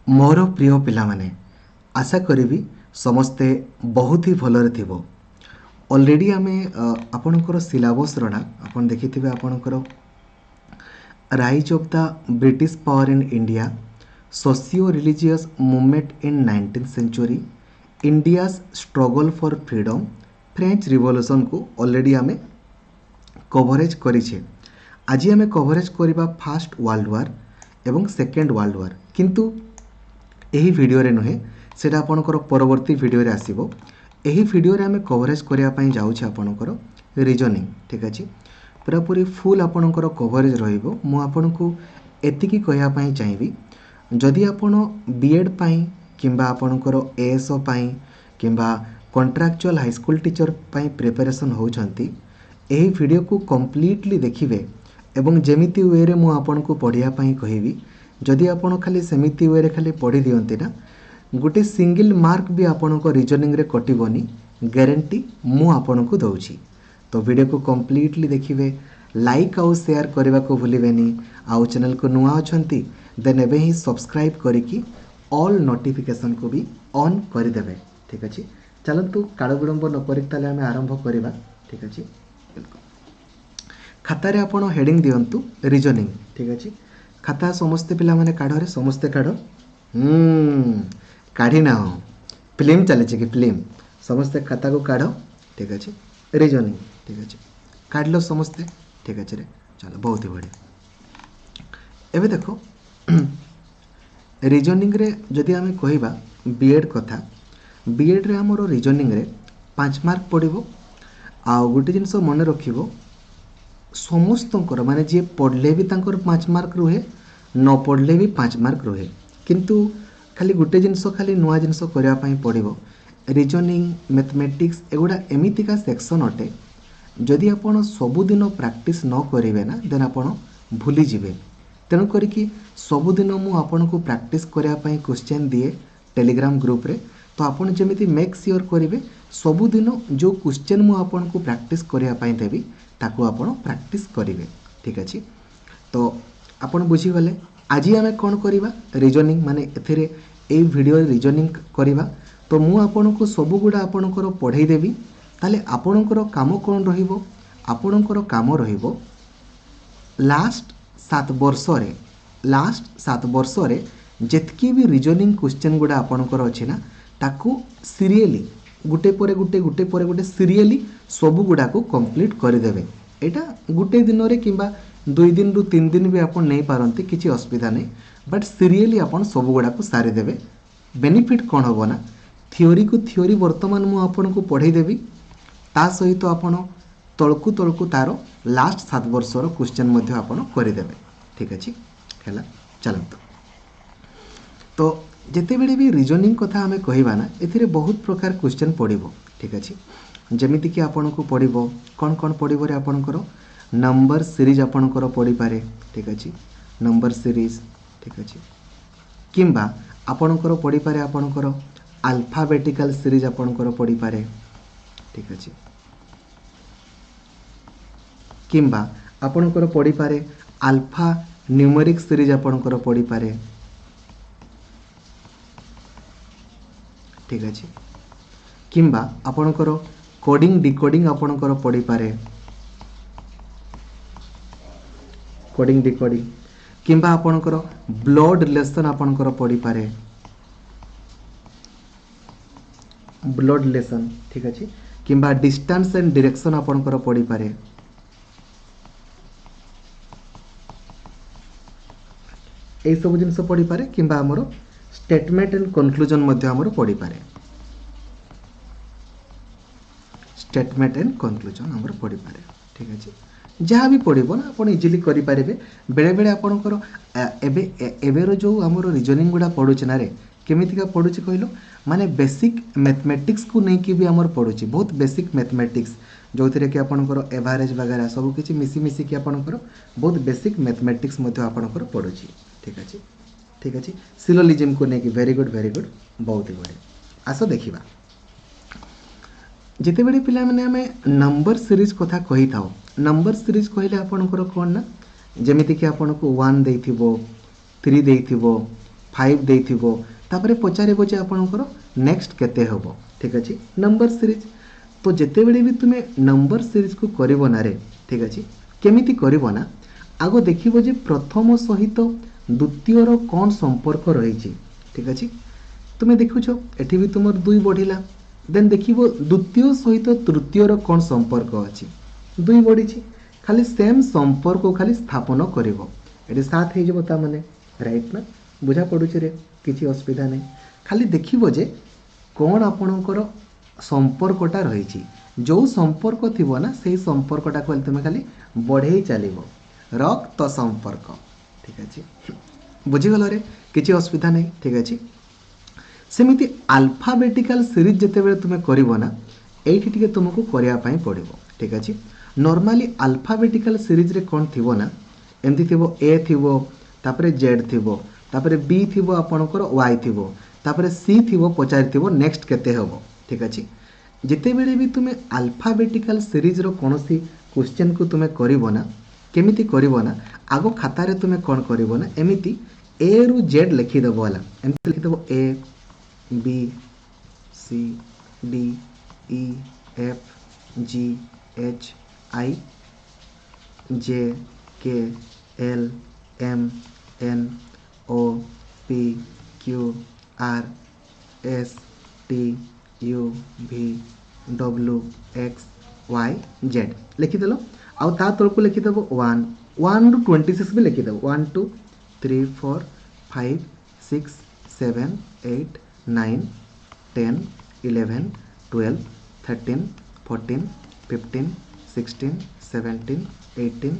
मोर प्रिय पिला माने आशा करी समस्ते बहुत ही भलरे थिबो। ऑलरेडी आमे आपणकर सिलेबस रना आपण देखिथिबे आपणकर rise of the British power in India, socio religious movement in 19th century, India's struggle for freedom, French revolution को ऑलरेडी आमे कवरेज करिछे। आज आमे कवरेज करिबा फर्स्ट वर्ल्ड वार एवं सेकेंड वर्ल्ड वार, किंतु यही भिडियो रे नुहे सेटा आपणकर परवर्ती भिडियो रे आसीबो। यही भिडियो रे आमे कवरेज करिया पई जाउछे आपणकर रीजनिंग, ठीक अछि। पूरा पूरी फुल आपणकर कवरेज रहिबो। मु आपणको एतिकी कहिया पई चाहिबी, जदि आपण बीएड पई किंबा आपणकर एएसओ पई किंबा कॉन्ट्रैक्चुअल हाई स्कूल टीचर पई प्रिपरेशन होउछंती, एही भिडियो को कंप्लीटली देखिबे एवं जेमिति वे रे मु आपणको पढिया पई कहिबी। जदि आपण खाली सेमिति वे रे खाली पढ़ी दियंती ना, गोटे सिंगल मार्क भी आपणको रीजनिंग रे कटिबनी, गारंटी मु आपणको दउछि। तो वीडियो को कंप्लीटली देखिबे, लाइक आउ शेयर करबा को भूलिबेनी। आउ चैनल को नुआ अछंती देन एबे ही सब्सक्राइब करिकी ऑल नोटिफिकेशन को भी ऑन कर देबे, ठीक अछि। चलंतु काळ विलंब न करि ताले हमें आरंभ करिबा, ठीक अछि। खाता रे आपण हेडिंग दियंतु रीजनिंग, ठीक अछि। खाता समस्ते पिला माने काढरे, समस्ते काढ। काढी ना हो, फिल्म चले कि फिल्म, समस्ते खाता को काढ, ठीक अछि। रीजनिंग, ठीक अछि, काढलो समस्ते, ठीक अछि रे। चलो बहुत ही बढ़िया। एबे देखो रीजनिंग रे जदि आमे कहिबा बीएड कथा, बीएड रे हमरो रीजनिंग रे 5 मार्क पड़िबो। आ गोटे जिनस मन रखिबो, समस्तंकर माने जे पढ़ले भी तांकर 5 मार्क रुहे, न पढ़ले भी 5 मार्क रुहे। किंतु खाली गोटे जिनस खाली नुआ जिनस करिया पई पड़िबो। रीजनिंग, मैथमेटिक्स एगुडा एमितिका सेक्शन अटे, जदि आपण सबुदिन प्रैक्टिस न करिवे ना देन आपण भूली जिवे। तेणु करिकी सबुदिन मु आपण को प्रैक्टिस करिया पई क्वेश्चन दिए टेलीग्राम ग्रुप रे। तो आपण जेमिति मेक श्योर करिवे सबुदिन जो क्वेश्चन मु आपण को प्रैक्टिस करिया पई देबी ताको आपण प्रैक्टिस करिवे, ठीक अछि। तो आपण बुझी गले। आज आमे कोन करिबा रीजनिंग माने एथिरे ए वीडियो रीजनिंग करिबा। तो मु आपण को सब गुडा आपणकर पढ़ाई देबी। ताले आपणकर काम कोन रहिबो, आपणकर काम रहिबो लास्ट 7 वर्ष रे जेतकी भी रीजनिंग क्वेश्चन गुडा आपणकर अछि ना, ताकू सीरियली गुटे परे गुटे सीरियली सब गुडा को कंप्लीट कर देबे। एटा गुटे दिन रे किंबा 2 दिन रु 3 दिन भी आपण नै पारंती, किछि असुविधा नै, बट सीरियली आपण सब गुडा को सारी देबे। बेनिफिट कोन होबो ना, थियोरी को थियोरी वर्तमान मु आपण को पढ़ाई देबी, ता सहित आपण तळकू तारो लास्ट 7 वर्ष रो क्वेश्चन मध्ये आपण करि देबे, ठीक अछि। हैला चलंतु। तो जेते बेले भी रीजनिंग कथा हमें कहिबा ना, एथिरे बहुत प्रकार क्वेश्चन पड़िबो, ठीक अछि। जेमिति कि आपण को पड़िबो कोन कोन पड़िबो रे आपणकर नंबर सीरीज आपणकर पड़ी पारे, ठीक अछि। नंबर सीरीज, ठीक अछि। किंबा आपणकर पड़ी पारे आपणकर अल्फाबेटिकल सीरीज आपणकर पड़ी पारे, ठीक अछि। किंबा आपणकर पड़ी पारे अल्फा न्यूमेरिक सीरीज आपणकर पड़ी पारे, ठीक अछि। किंबा आपणकर कोडिंग डिकोडिंग आपणकर पड़ी पारे, कोडिंग डिकोडिंग। किंबा आपणकर ब्लड रिलेशन आपणकर पड़ी पारे, ब्लड रिलेशन, ठीक अछि। किंबा डिस्टेंस एंड डायरेक्शन आपणकर पड़ी पारे, ए सब जिनस पड़ी पारे। किंबा हमरो स्टेटमेंट एंड कंक्लूजन मध्ये हमरो पड़ी पारे, स्टेटमेंट एंड कंक्लूजन हमरो पड़ी पारे, ठीक अछि। जहाँ भी पड़िबो ना आपण इजीली करि पारिबे। बेले बेले आपणकर एबे रो जो हमरो रीजनिंग गुडा पडुछ ना रे, केमितिका पडुछ कहिलो, माने बेसिक मैथमेटिक्स को नै कि भी हमर पडुछ, बहुत बेसिक मैथमेटिक्स जोथिरे कि आपणकर एवरेज वगैरह सब किछि मिसी कि आपणकर बहुत बेसिक मैथमेटिक्स मध्ये आपणकर पडुछ, ठीक अछि, ठीक अछि। सिलोजिज्म को नै कि वेरी गुड बहुत ही बढ़िया। आसो देखिबा जिते बड़े पिला माने हमें नंबर सीरीज कथा कही थाओ। नंबर सीरीज कहले आपणकर कोन ना, जेमिति कि आपनको 1 देइथिबो, 3 देइथिबो, फाइव देइथिबो तापरे पचारिबो जे आपणकर नेक्स्ट केते हबो ठीक अछि नंबर सीरीज तो जेते बेले भी तुमे नंबर सीरीज को करिवो ना रे ठीक अछि केमिति करिवो ना आगो देखिबो जे प्रथम सहित द्वितीय रो कोन संपर्क रहिछि ठीक अछि तुमे देखुछो एठी भी तुमर दुई बढ़िला देन देखिबो द्वितीय सहित तृतीय रो कोन संपर्क अछि दुई बढ़िछि खाली सेम संपर्क को खाली स्थापन करिवो एठी साथ हे जबो ता माने राइट ना बुझा पडुछि रे किछि असुविधा नै खाली देखिबो जे कोन आपणकर संपर्कटा रहिछि जो संपर्क थिबो ना सेही संपर्कटा को तुमे खाली बढ़ेई चलिबो रक्त संपर्क ठीक अछि बुझी गलो रे किछि असुविधा नै ठीक अछि सेमिति अल्फाबेटिकल सीरीज जेते बेले तुमे करिवो ना एठी टिके तुमको करिया पई पड़िबो ठीक अछि नॉर्मली अल्फाबेटिकल सीरीज रे कोन थिबो ना एमति थिबो ए थिबो तापरे जेड थिबो तापरे बी थिबो आपणकर वाई थिबो तापरे सी थिबो पचारि थिबो नेक्स्ट केते हबो ठीक अछि जेते बेले भी तुमे अल्फाबेटिकल सीरीज रो कोनोसी क्वेश्चन को तुमे करिवो ना केमिति करिवो ना आगो खाता रे तुमे कोन करिवो ना एमिति ए रु जेड लिखि देबो वाला एमिति लिखि देबो A B C D E F G H I J K L M N O P Q R S T U V W X Y Z लिखिदेल आउ ता तलक लिखिदेव 1 ରୁ 26 भी लिखिदेव 1 2 3 4 5 6 7 8 9 10 11 12 13 14 15 16 17 18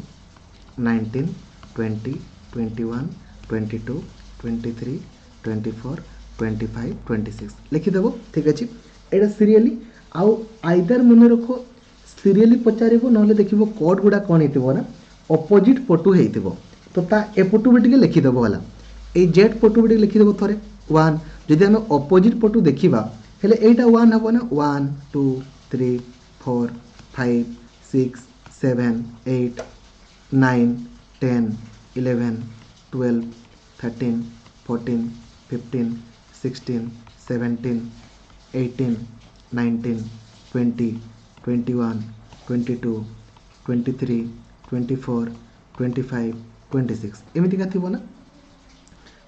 19 20 21 22 23 24 25 26 लिखिदेव ठीक अच्छे एटा सीरियली आउ आइदर मन रख सीरियली पचारिबो नले देखिबो कोड गुडा कोन हेतिबो ना अपोजिट पटु हेतिबो तो ता एपटु भी टिके लिखिदेबो वाला ए जेड पटु भी लिखिदेबो थरे 1 जदि हम अपोजिट पटु देखिबा हेले एटा 1 हबो ना 1 2 3 4 5 6 7 8 9 10 11 12 13 14 15 16 17 18 19 20 21 22 23 24 25 26 एमिति का थिबो ना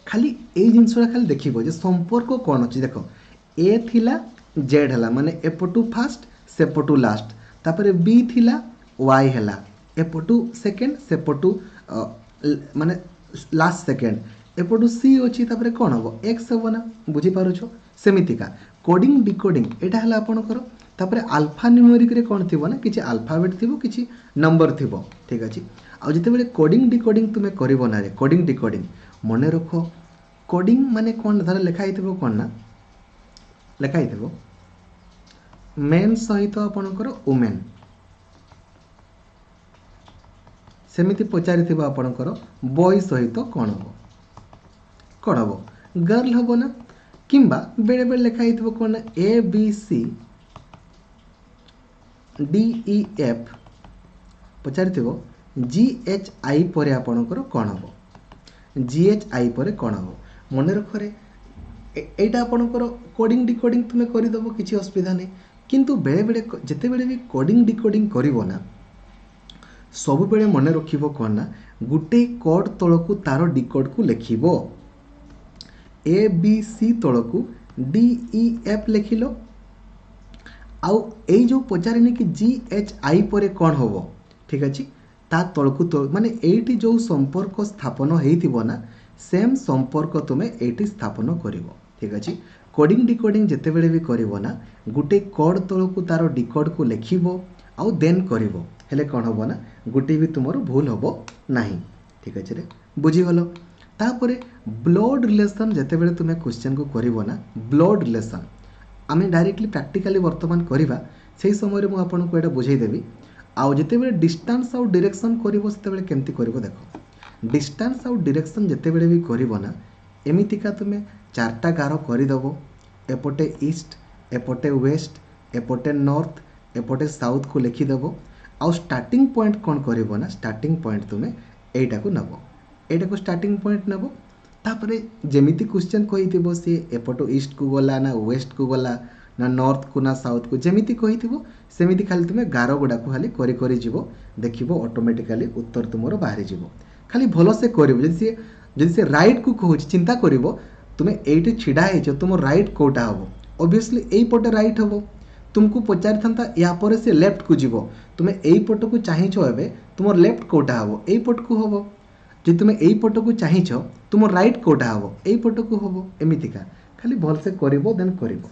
खाली ए जिनसरा खाली देखिबो जे संपर्क कोन अछि देखो ए थिला जेड हला माने एपटू फर्स्ट सेपटू लास्ट तापरे बी थिला वाई हला एपटू सेकंड सेपटू माने लास्ट सेकंड एपटू सी अछि तापरे कोन हबो एक्स हबो ना बुझी पारुछो सेमितिका कोडिंग डिकोडिंग एटा हला आपनकर तापरे अल्फा न्यूमेरिक रे कोन थिबो ना किछि अल्फाबेट थिबो किछि नंबर थिबो ठीक अछि आ जते बेले कोडिंग डिकोडिंग तुमे करिवो ना रे कोडिंग डिकोडिंग मने रखो कोडिंग माने कोन धर लिखा हिथिबो कोन ना लिखा हिथिबो मेन सहित आपनकर वुमेन सेमिति पचारि थिबो आपनकर बॉय सहित कोन हबो गर्ल हबो ना किंबा बेले बेले लिखा हिथिबो कोन ना A B C D E F पचारि थिबो जी एच आई परे आपनकर कोन हबो जी एच आई परे कोन हबो मने रखरे एटा आपनकर कोडिंग डिकोडिंग तुमे करि दबो किछि असुविधा नै किंतु बेले बेले जते बेले भी कोडिंग डिकोडिंग करिवो ना सब बेले मने रखिबो कोन ना गुटे कोड तळकु तारो डिकोड को लिखिबो ए बी सी तळकु डी ई एफ लिखिलो आउ ए जो पचारिनी कि जी एच आई परे कोन हबो ठीक अछि ता तळकु तो माने एठी जो संपर्क स्थापन हेइथिबो ना सेम संपर्क तुमे एठी स्थापन करिवो ठीक अछि कोडिंग डिकोडिंग जेते बेले भी करिवो ना गुटे कोड तळकु तारो डिकोड को लिखिबो आउ देन करिवो हेले कोन हबो ना गुटे भी तुमरो भूल हबो नाही ठीक अछि रे बुझी गलो तापरे ब्लड रिलेशन जेते बेले तुमे क्वेश्चन को करिवो ना ब्लड रिलेशन आमे डायरेक्टली प्रैक्टिकली वर्तमान करिबा सेही समय रे मु आपन को एटा बुझाई देबी आउ जेते बेले डिस्टेंस आउ डायरेक्शन करिवो सेते बेले केमति करिवो देखो डिस्टेंस आउ डायरेक्शन जेते बेले भी करिवो ना एमितिका तुमे चारटा गारो करि दबो एपटे ईस्ट एपटे वेस्ट एपटे नॉर्थ एपटे साउथ को लिखि दबो आउ स्टार्टिंग पॉइंट कोन करिवो ना स्टार्टिंग पॉइंट तुमे एटा को नबो एटा को स्टार्टिंग पॉइंट नबो तापरे जेमिति क्वेश्चन कहिथिबो सी एपट ईस्ट को गला ना वेस्ट को गला ना नॉर्थ को ना साउथ को जेमिति कहिथिबो सेमिति खाली तुमे गारो गुडा को खाली करी करी जीवो देखिबो ऑटोमेटिकली उत्तर तुमरो बाहरी जीवो खाली भलो से करिवो जदि से राइट को कहूची चिंता करिवो तुमे एइटे छिडा हेचो तुम राइट कोटा हबो ऑब्वियसली एई पटे राइट हबो तुमको पचारि थांता या पर से लेफ्ट को जीवो तुमे एई पट को चाहिछो एबे तुम लेफ्ट कोटा हबो एई पट को हबो जे तुमे एई पट को चाहिछ तुम राइट कोटा हबो एई पट को हबो एमितिका खाली भल से करिवो देन करिवो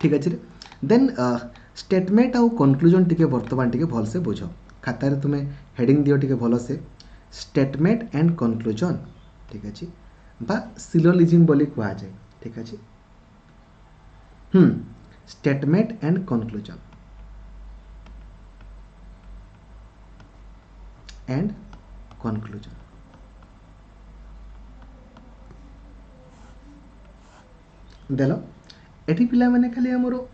ठीक अछि रे देन स्टेटमेंट आउ कंक्लूजन टिके वर्तमान टिके भल से बुझो खाता रे तुमे हेडिंग दियो टिके भल से स्टेटमेंट एंड कंक्लूजन ठीक अछि बा सिलोजिज्म बोली कुआ जाय ठीक अछि statement and conclusion and conclusion देलो एठी पिला माने खाली हमरो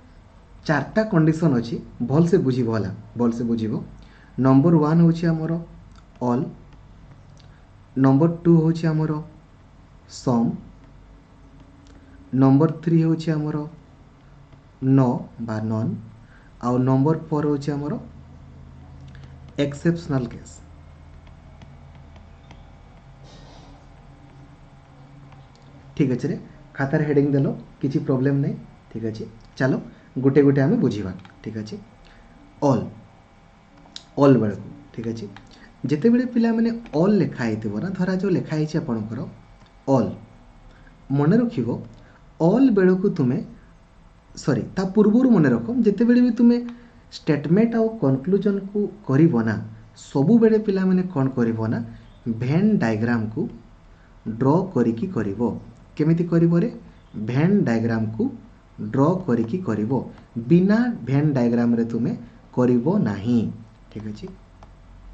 चारटा कंडीशन अछि भल से बुझिबो होला भल से बुझिबो नंबर 1 होछि हमरो ऑल नंबर 2 होछि हमरो सम नंबर 3 होछि हमरो नो बा नॉन आउ नंबर 4 होछि हमरो एक्सेप्शनल केस ठीक अछि रे खातार हेडिंग देलो किछि प्रॉब्लम नै ठीक अछि चलो गोटे गोटे आमे बुझिबा ठीक अछि ऑल बेलको ठीक अछि जेते बेले पिला माने ऑल लेखा हेतिबो ना धरा जो लेखा हेछि आपनकर ऑल मने रखिबो ऑल बेलको तुमे सॉरी ता पूर्वरु मने रखो जेते बेले भी तुमे स्टेटमेंट आउ कंक्लूजन को करिवो ना सबु बेले पिला माने कोन करिवो ना वेन डायग्राम को ड्रॉ करिकी करिवो केमिति करिवो रे वेन डायग्राम को ड्रॉ करिकी करिवो बिना वेन डायग्राम रे तुमे करिवो नाही ठीक अछि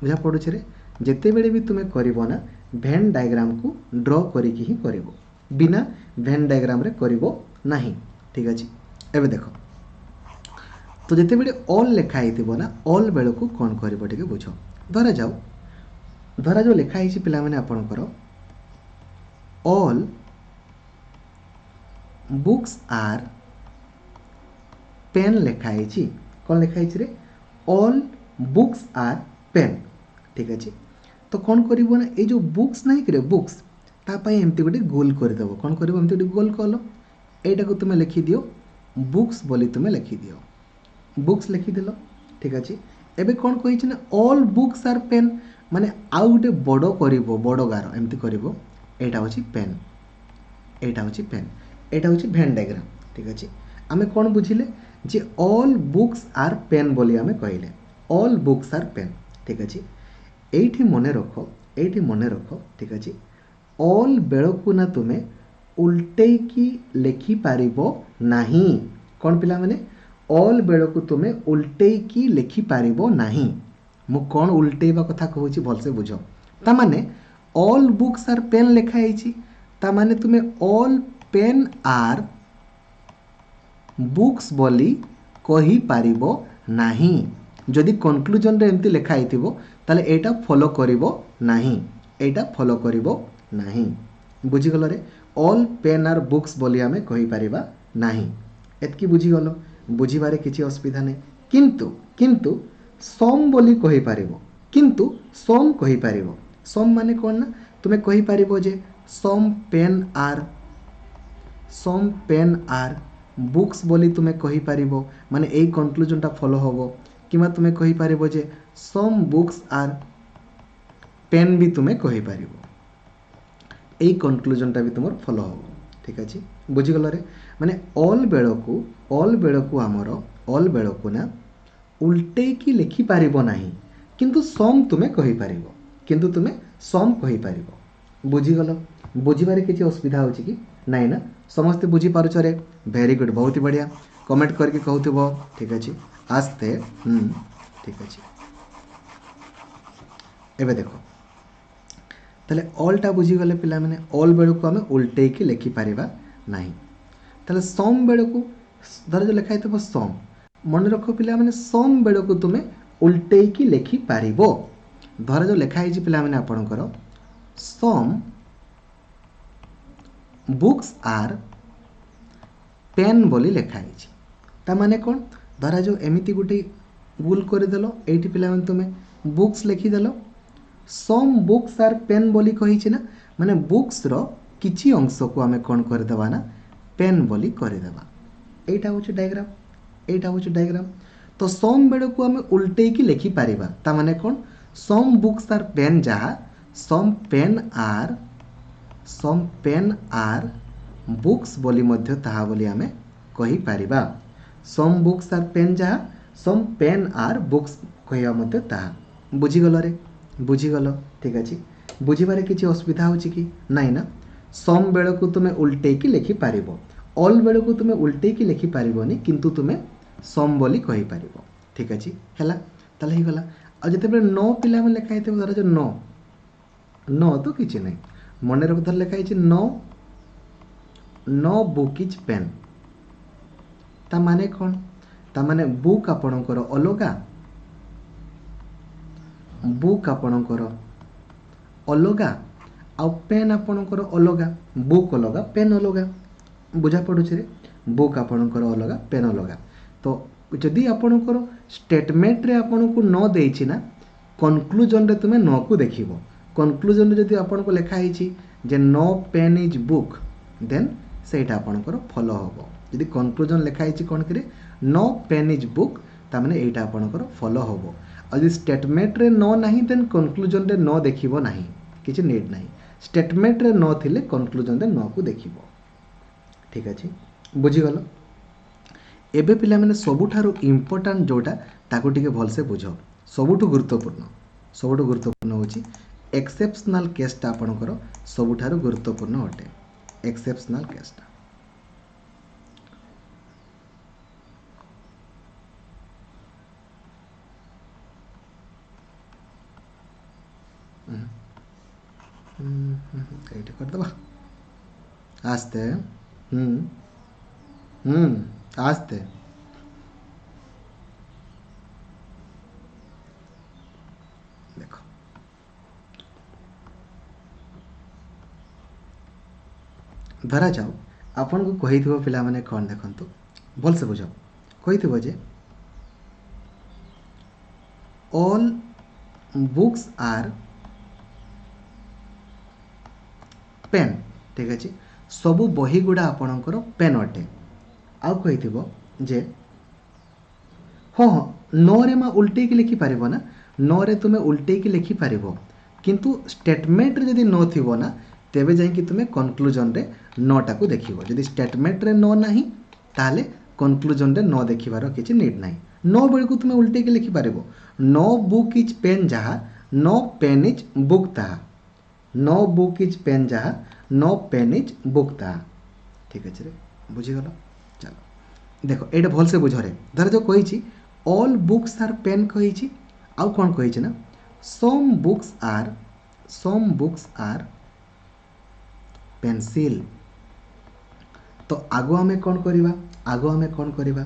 बुझा पड़ु छे रे जेते बेले भी तुमे करिवो ना वेन डायग्राम को ड्रॉ करिकी ही करिवो बिना वेन डायग्राम रे करिवो नाही ठीक अछि एबे देखो तो जेते बेले ऑल लेखा हेतिबो ना ऑल बेल को कोन करिवो ठीक बुझो धरा जो लेखा हेछि पिला माने आपनकर ऑल बुक्स आर पेन लेखा हेछि कोन लेखा हेछि रे ऑल बुक्स आर पेन ठीक अछि तो कोन करिवो ना ए जो बुक्स नाही करे बुक्स ता पई एमति गोटे गोल कर देबो कोन करिवो एमति गोटे गोल कलो एटा को तुमे लिखि दियो बुक्स बोली तुमे लिखि दियो बुक्स लिखि देलो ठीक अछि एबे कोन कहि छी ना ऑल बुक्स आर पेन माने आउ गोटे बडो करिवो बडो गारो एमति करिवो एटा होची पेन एटा होची पेन एटा होची वेन डायग्राम ठीक अछि आमे कोन बुझिले जे ऑल बुक्स आर पेन बोली आमे कहिले ऑल बुक्स आर पेन ठीक अछि एठी मने रखो ठीक अछि ऑल बेळकु ना तुमे उल्टे की लेखि पारिबो नाही कोन पिला माने ऑल बेळकु तुमे उल्टे की लेखि पारिबो नाही मु कोन उल्टेबा कथा कहूची भलसे बुझो ता माने ऑल बुक्स आर पेन लेखा हेछि ता माने तुमे ऑल पेन आर बुक्स बोली कही पारिबो नाही जदि कंक्लूजन रे एमती लेखा हेतिबो ताले एटा फॉलो करिवो नाही एटा फॉलो करिवो नाही बुझी गलो रे ऑल पेन आर बुक्स बोली हमें कही पारिबा नाही एतकी बुझी गलो बुझिबारे किछि असुविधा नै किंतु सम बोली कही पारिबो किंतु सम कही पारिबो सम माने कोन ना तुमे कही पारिबो जे सम पेन आर बुक्स बोली तुमे कही पारिबो माने एई कंक्लूजन टा फॉलो होबो किमा तुमे कही पारिबो जे सम बुक्स आर पेन भी तुमे कही पारिबो एई कंक्लूजन टा भी तुमर फॉलो होबो ठीक अछि बुझी गलो रे माने ऑल बेळकु हमरो ऑल बेळकु ना उल्टे की लिखि पारिबो नाही किंतु सम तुमे कही पारिबो किंतु तुमे सम कही पारिबो बुझी गलो बुझिबारे किछि असुविधा होछि कि नाही ना समस्त बुझी पारुछ रे वेरी गुड बहुत ही बढ़िया कमेंट करके कहउथिबो ठीक अछि आस्ते ठीक अछि एबे देखो ताले ऑल टा बुझी गले पिला माने ऑल बेळकु हमें उल्टे की लिखि पारिबा नाही ताले सम बेळकु धर जो लिखा हेतबो सम मन रखो पिला माने सम बेळकु तुमे उल्टे की लिखि पारिबो धर जो लिखा हेछि पिला माने आपणकर सम बुक्स आर पेन बोली लिखाई ता माने कौन धरा जो एमती गोटे भूल करदेल ये पिला तुम्हें बुक्स लिखिदेल सम बुक्स आर पेन बोली कही ना माने बुक्स रो किछि अंश को आम कौन करदेवा ना पेन बोली करदेवा एटा हूँ डायग्राम एटा हूँ डायग्राम तो सम बेड़ को आम उल्टे की लिखिपर ता माने कौन सम बुक्स आर पेन जहाँ सम पेन आर बुक्स बोली मध्य ताहा बोली आमे कहि पारिबा सम बुक्स आर पेन जहाँ सम पेन आर बुक्स कहवा मध्य ताहा बुझीगल रे बुझीगल ठीक अच्छे बुझीबारे किसी असुविधा होची कि नाई ना सम बेड़ को तुम्हें उल्टे की लिखि पारिबो ऑल बेड़ को तुम्हें उल्टे की लिखि पारिबोनी किंतु तुम्हें सम बोली कहि पारिबो ठीक अच्छे हैला ताले ही गला आ जते बेले नो पिला में लिखा हेते धर जो नो नो तो किछि नै मन रख धर लिखा है no no book is pen ता माने कौन ता माने बुक आपणकर अलगा बुक आपणकर अलगा आ पेन आपणकर अलगा बुक अलगा पेन अलगा बुझा पड़ुछ रे बुक आपणकर अलगा पेन अलगा तो जदि आपणकर स्टेटमेंट रे आपणको न देछि ना कंक्लूजन रे तुमे न को देखिबो कंक्लूजन रे जदि आपणको लिखा है जे no pen is book then सेटा आपणकर फॉलो होबो यदि कंक्लूजन लिखा है कौन कि नो पेन इज बुक ता माने एटा आपणकर फॉलो होबो यदि स्टेटमेंट रे नो नाही देन कंक्लूजन रे नो देखिबो नाही किछि नीड नाही स्टेटमेंट रे नो थिले कंक्लूजन रे नो को देखिबो ठीक अछि बुझी गलो एबे पिला माने सबुठारु इंपोर्टेंट जोटा ताको टिके भल से बुझो सबुठु गुरुत्वपूर्ण होची एक्सेप्शनल केसटा आपणकर सबुठारु गुरुत्वपूर्ण अटे एक्सेप्शनल केसटा এইটা করে দেবা আস্তে আস্তে দেখো ধরা যাও आपन को कही थो पिला माने कौन देखंतु भल से बुझाओ कही थो जे ऑल बुक्स आर पेन ठीक अच्छे सबू बही गुड़ा आपणकर पेन अटे आउ कही जे हाँ हाँ नो रे मा उल्टे की लिखि पारिबो ना नो रे तुमे उल्टे की लिखि पारिबो किंतु स्टेटमेंट रे जदि नो थिबो ना तेबे जाई कि तुमे कंक्लूजन रे नोटा को देखिबो जदि स्टेटमेंट रे नो नाही ताले कंक्लूजन रे नो देखिबार किछि नीड नाही नो बेल को तुमे उल्टे की लिखि पारिबो नो बुक इज पेन जहा नो पेन इज बुक ताहा नो बुक इज पेन जहा नो पेन इज बुक ताहा ठीक अच्छे रे बुझीगल चलो देखो ये भल से बुझ रे धर जो कही ऑल बुक्स आर पेन कही आउ कौन कही ना सम बुक्स आर पेंसिल तो आगो आमे कौन करिबा आगो आमे कौन करिबा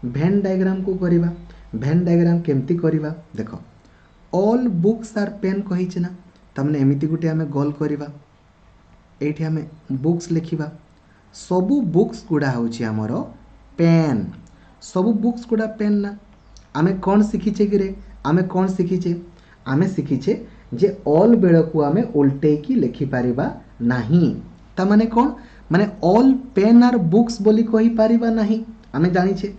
भेन डायग्राम को करिबा भेन डायग्राम केमती करिबा देखो ऑल बुक्स आर पेन कही ना तमने एमिति गुटे आमे गोल करिबा एठी आमे बुक्स लिखिबा सबु बुक्स गुड़ा होची हमर पेन सबु बुक्स गुड़ा पेन ना आमे कौन शिखीचे कि रे आमे कौन शिखीचे आमे शिखीचे जे ऑल बेड़ को आमे उल्टे की लिखि पारिबा नाही ता माने कौन माने ऑल पेन आर बुक्स बोली कहि पारिबा नाही आमे जानिछे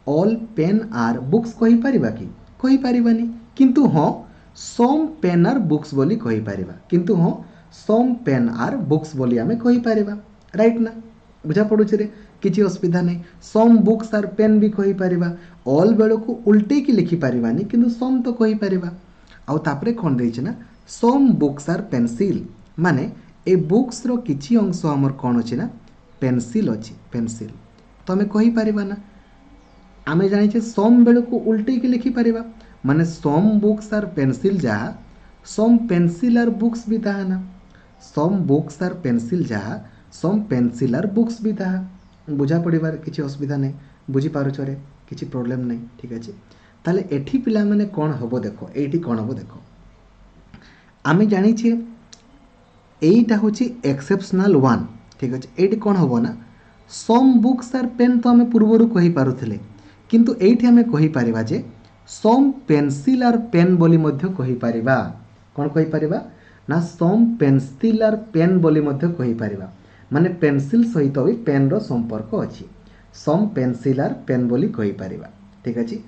ऑल पेन आर बुक्स कहि पारिबा कि कहि पारिबानी किंतु हाँ सम पेन आर बुक्स बोली कहि पारिबा किंतु हाँ सम पेन आर बुक्स बोली आमे कहि पारिबा राइट ना बुझा पड़ुछ रे किसी असुविधा नहीं सम बुक्स आर पेन भी कहि पारिबा ऑल बेड़ को उल्टे की लिखि पारिबानी किंतु सम तो कहि पारिबा आउ तापरे कोन देइछ ना सम बुक्स आर पेंसिल माने ए बुक्स रो किछि अंश हमर कोन अछि ना पेंसिल अछि पेंसिल तो हमें कहि पारिबा ना आमे जानिछे सम बेड़ को उल्टे की लिखि पारिबा माने सम बुक्स आर पेंसिल जहा सम पेंसिल आर बुक्स भी ताहा ना सम बुक्स आर पेंसिल जहा सम पेंसिल आर बुक्स भी ताहा बुझा पड़िबार किछि असुविधा नहीं बुझी पारुछ रे किछि प्रॉब्लम नहीं ठीक अछि ताले एठी पिला माने कोन हबो देखो एठी कोन हबो देखो आमे जानिछे एईटा होछि एक्सेप्शनल वन ठीक अच्छे ये कौन हम ना सम बुक्स आर पेन तो आम पूर्वर कहीपे किंतु ये आम कहीपर जे सम पेनसिल आर पेन बोली कहीपर कौन कहीपर ना सम पेनसिल आर पेन बोली कहीपर माने पेनसिल सहित भी पेन रो संपर्क अच्छी सम पेनसिल आर पेन बोली कहीपर ठीक अच्छे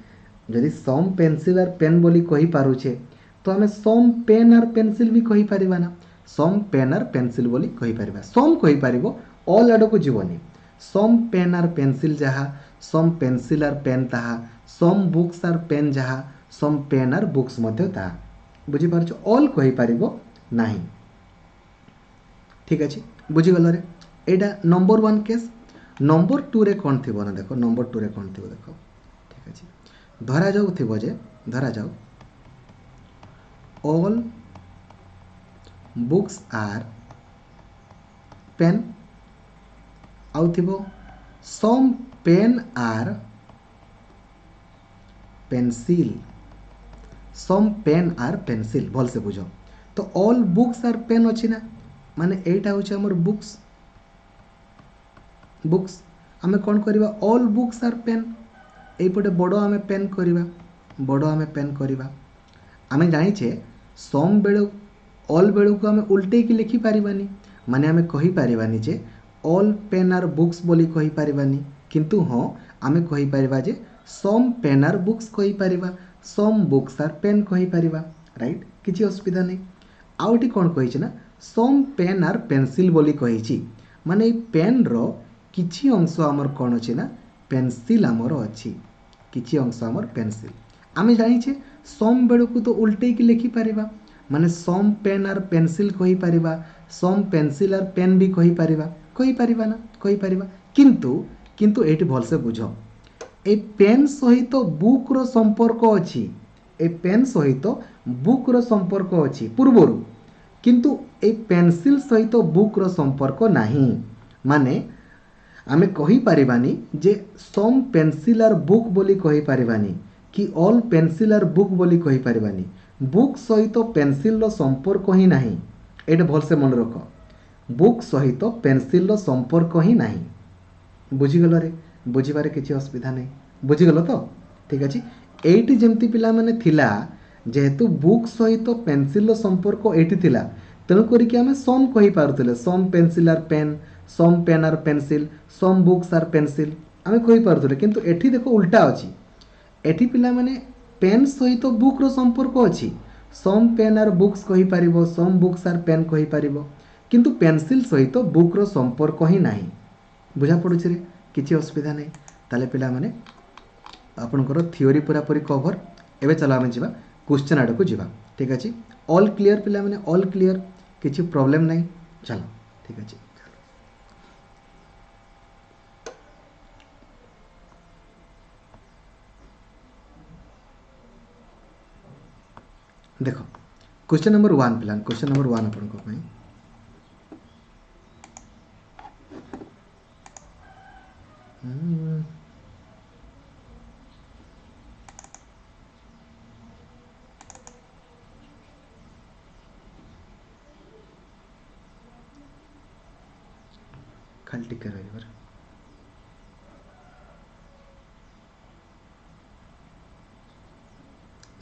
जदि सम पेनसिल आर पेन बोली कहीपे तो आम सम पेन आर पेनसिल भी कहीपर ना सम पेन आर पेनसिल बोली कहीपर सम कहीपर ऑल आड़ को जीवनी सम पेन आर पेनसिल जहाँ सम पेनसिल आर पेन ताहा सम बुक्स आर पेन जहाँ सम पेन आर बुक्स ताहा बुझीपार ऑल कहीपर नहीं ठीक अच्छे बुझीगल रे एटा नंबर 1 केस नंबर 2 रे कौन थी ना देखो नंबर 2 रे कौन थी देखो ठीक अच्छे धरा जाऊ थी जे धरा जाऊ ऑल बुक्स आर पेन आउ थिबो some pen are pencil some pen are pencil भल से बुझ तो ऑल बुक्स आर पेन अच्छी ना माने एटा होचे हमर बुक्स बुक्स आमे कौन करवा ऑल बुक्स आर पेन एपटे बड़ आमे पेन करवा बड़ आमे पेन करवा आमे जानिछे सम बेलू ऑल बेलू को आमे उल्टे की लिखि पारिबानी माने आमे कहि पारिबानी जे ऑल पेन आर बुक्स बोली कहि पारिबानी किंतु हाँ आमे कहि पारिबा जे सम पेन आर बुक्स कहि पारिबा सम बुक्स आर पेन कहि पारिबा राइट किछि असुविधा नहीं आउटी कौन कहिछि ना सम पेन आर पेंसिल बोली कहिछि माने पेन रो किछि अंश आमर कौन अछि ना पेंसिल आमर अछि किछि अंश आमर पेंसिल आमे जानिछे सम बेलू को तो उल्टे की लिखि पारिबा माने सम पेन आर पेंसिल कहि पारिबा सम पेंसिल आर पेन भी कहि पारिबा ना कहि पारिबा किंतु एठी भल से बुझ ए पेन सहित बुक रो संपर्क अछि ए पेन सहित बुक रो संपर्क अछि पूर्वरु किंतु ए पेंसिल सहित बुक रो संपर्क नाही माने आमे कहि पारिबानी जे सम पेंसिल आर बुक बोली कहि पारिबानी कि ऑल पेंसिल आर बुक बोली कहि पारिबानी बुक सहित पेंसिल रो संपर्क ही नाही एटा भल से मन रख बुक सहित पेंसिल रो संपर्क ही नाही बुझीगल रे बुझीबारे किसी असुविधा नहीं बुझीगल तो ठीक अच्छे एटी जमती पिला माने थिला जेहेतु बुक सहित पेंसिल रो संपर्क एटी थिला तेणु करिक आमे सम कहि पारुथिले some pencil are pen some pen are pencil some books are pencil आमे कहि पारुथिले किंतु एठी देखो उल्टा अछि एठी पिला माने पेन सहित बुक रो संपर्क अछि सम पेन आर बुक्स कहि पारिबो सम बुक्स आर पेन कहि पारिबो किंतु पेंसिल सहित बुक रो संपर्क ही नाही बुझा पड़ुछि रे किसी असुविधा नहीं ताले पिला माने आपनकर थियोरी पूरा पूरी कवर एबे चलो आमे जिबा क्वेश्चन आड़ को जिबा ठीक अछि ऑल क्लियर पिला माने ऑल क्लियर किसी प्रॉब्लम नहीं चलो ठीक अछि देखो क्वेश्चन नंबर 1 पिला क्वेश्चन नंबर 1 आपनको पई खाली टिके रहिबर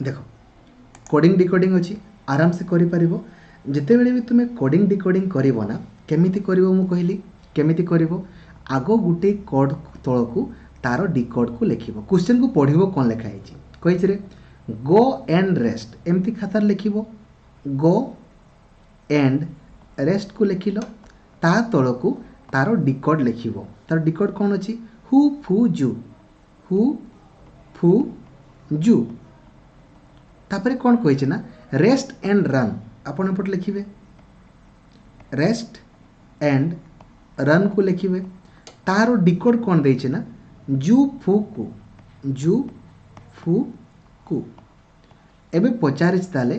देखो कोडिंग डिकोडिंग अच्छी आराम से करि परिबो जिते बेले भी तुमे कोडिंग डिकोडिंग करिवो ना केमिति करिवो मु कहली केमिति करिवो आगो गुटे कोड तळकू तार डिकोड को लिखिबो क्वेश्चन को पढिबो कोन लेखा हिची कहिछि रे गो एंड रेस्ट एमती खातार लिखिबो गो एंड रेस्ट को लिखिलो ता तळकू तार डिकोड लिखिबो तार डिकोड कोन अछि हु फु जू तापरे कौन कही ना रेस्ट एंड रन आपन एपट लिखिबे रेस्ट एंड रन को लिखिबे तार डिकोड कौन देइछे ना जू फू कु एबे पचारिछ ताले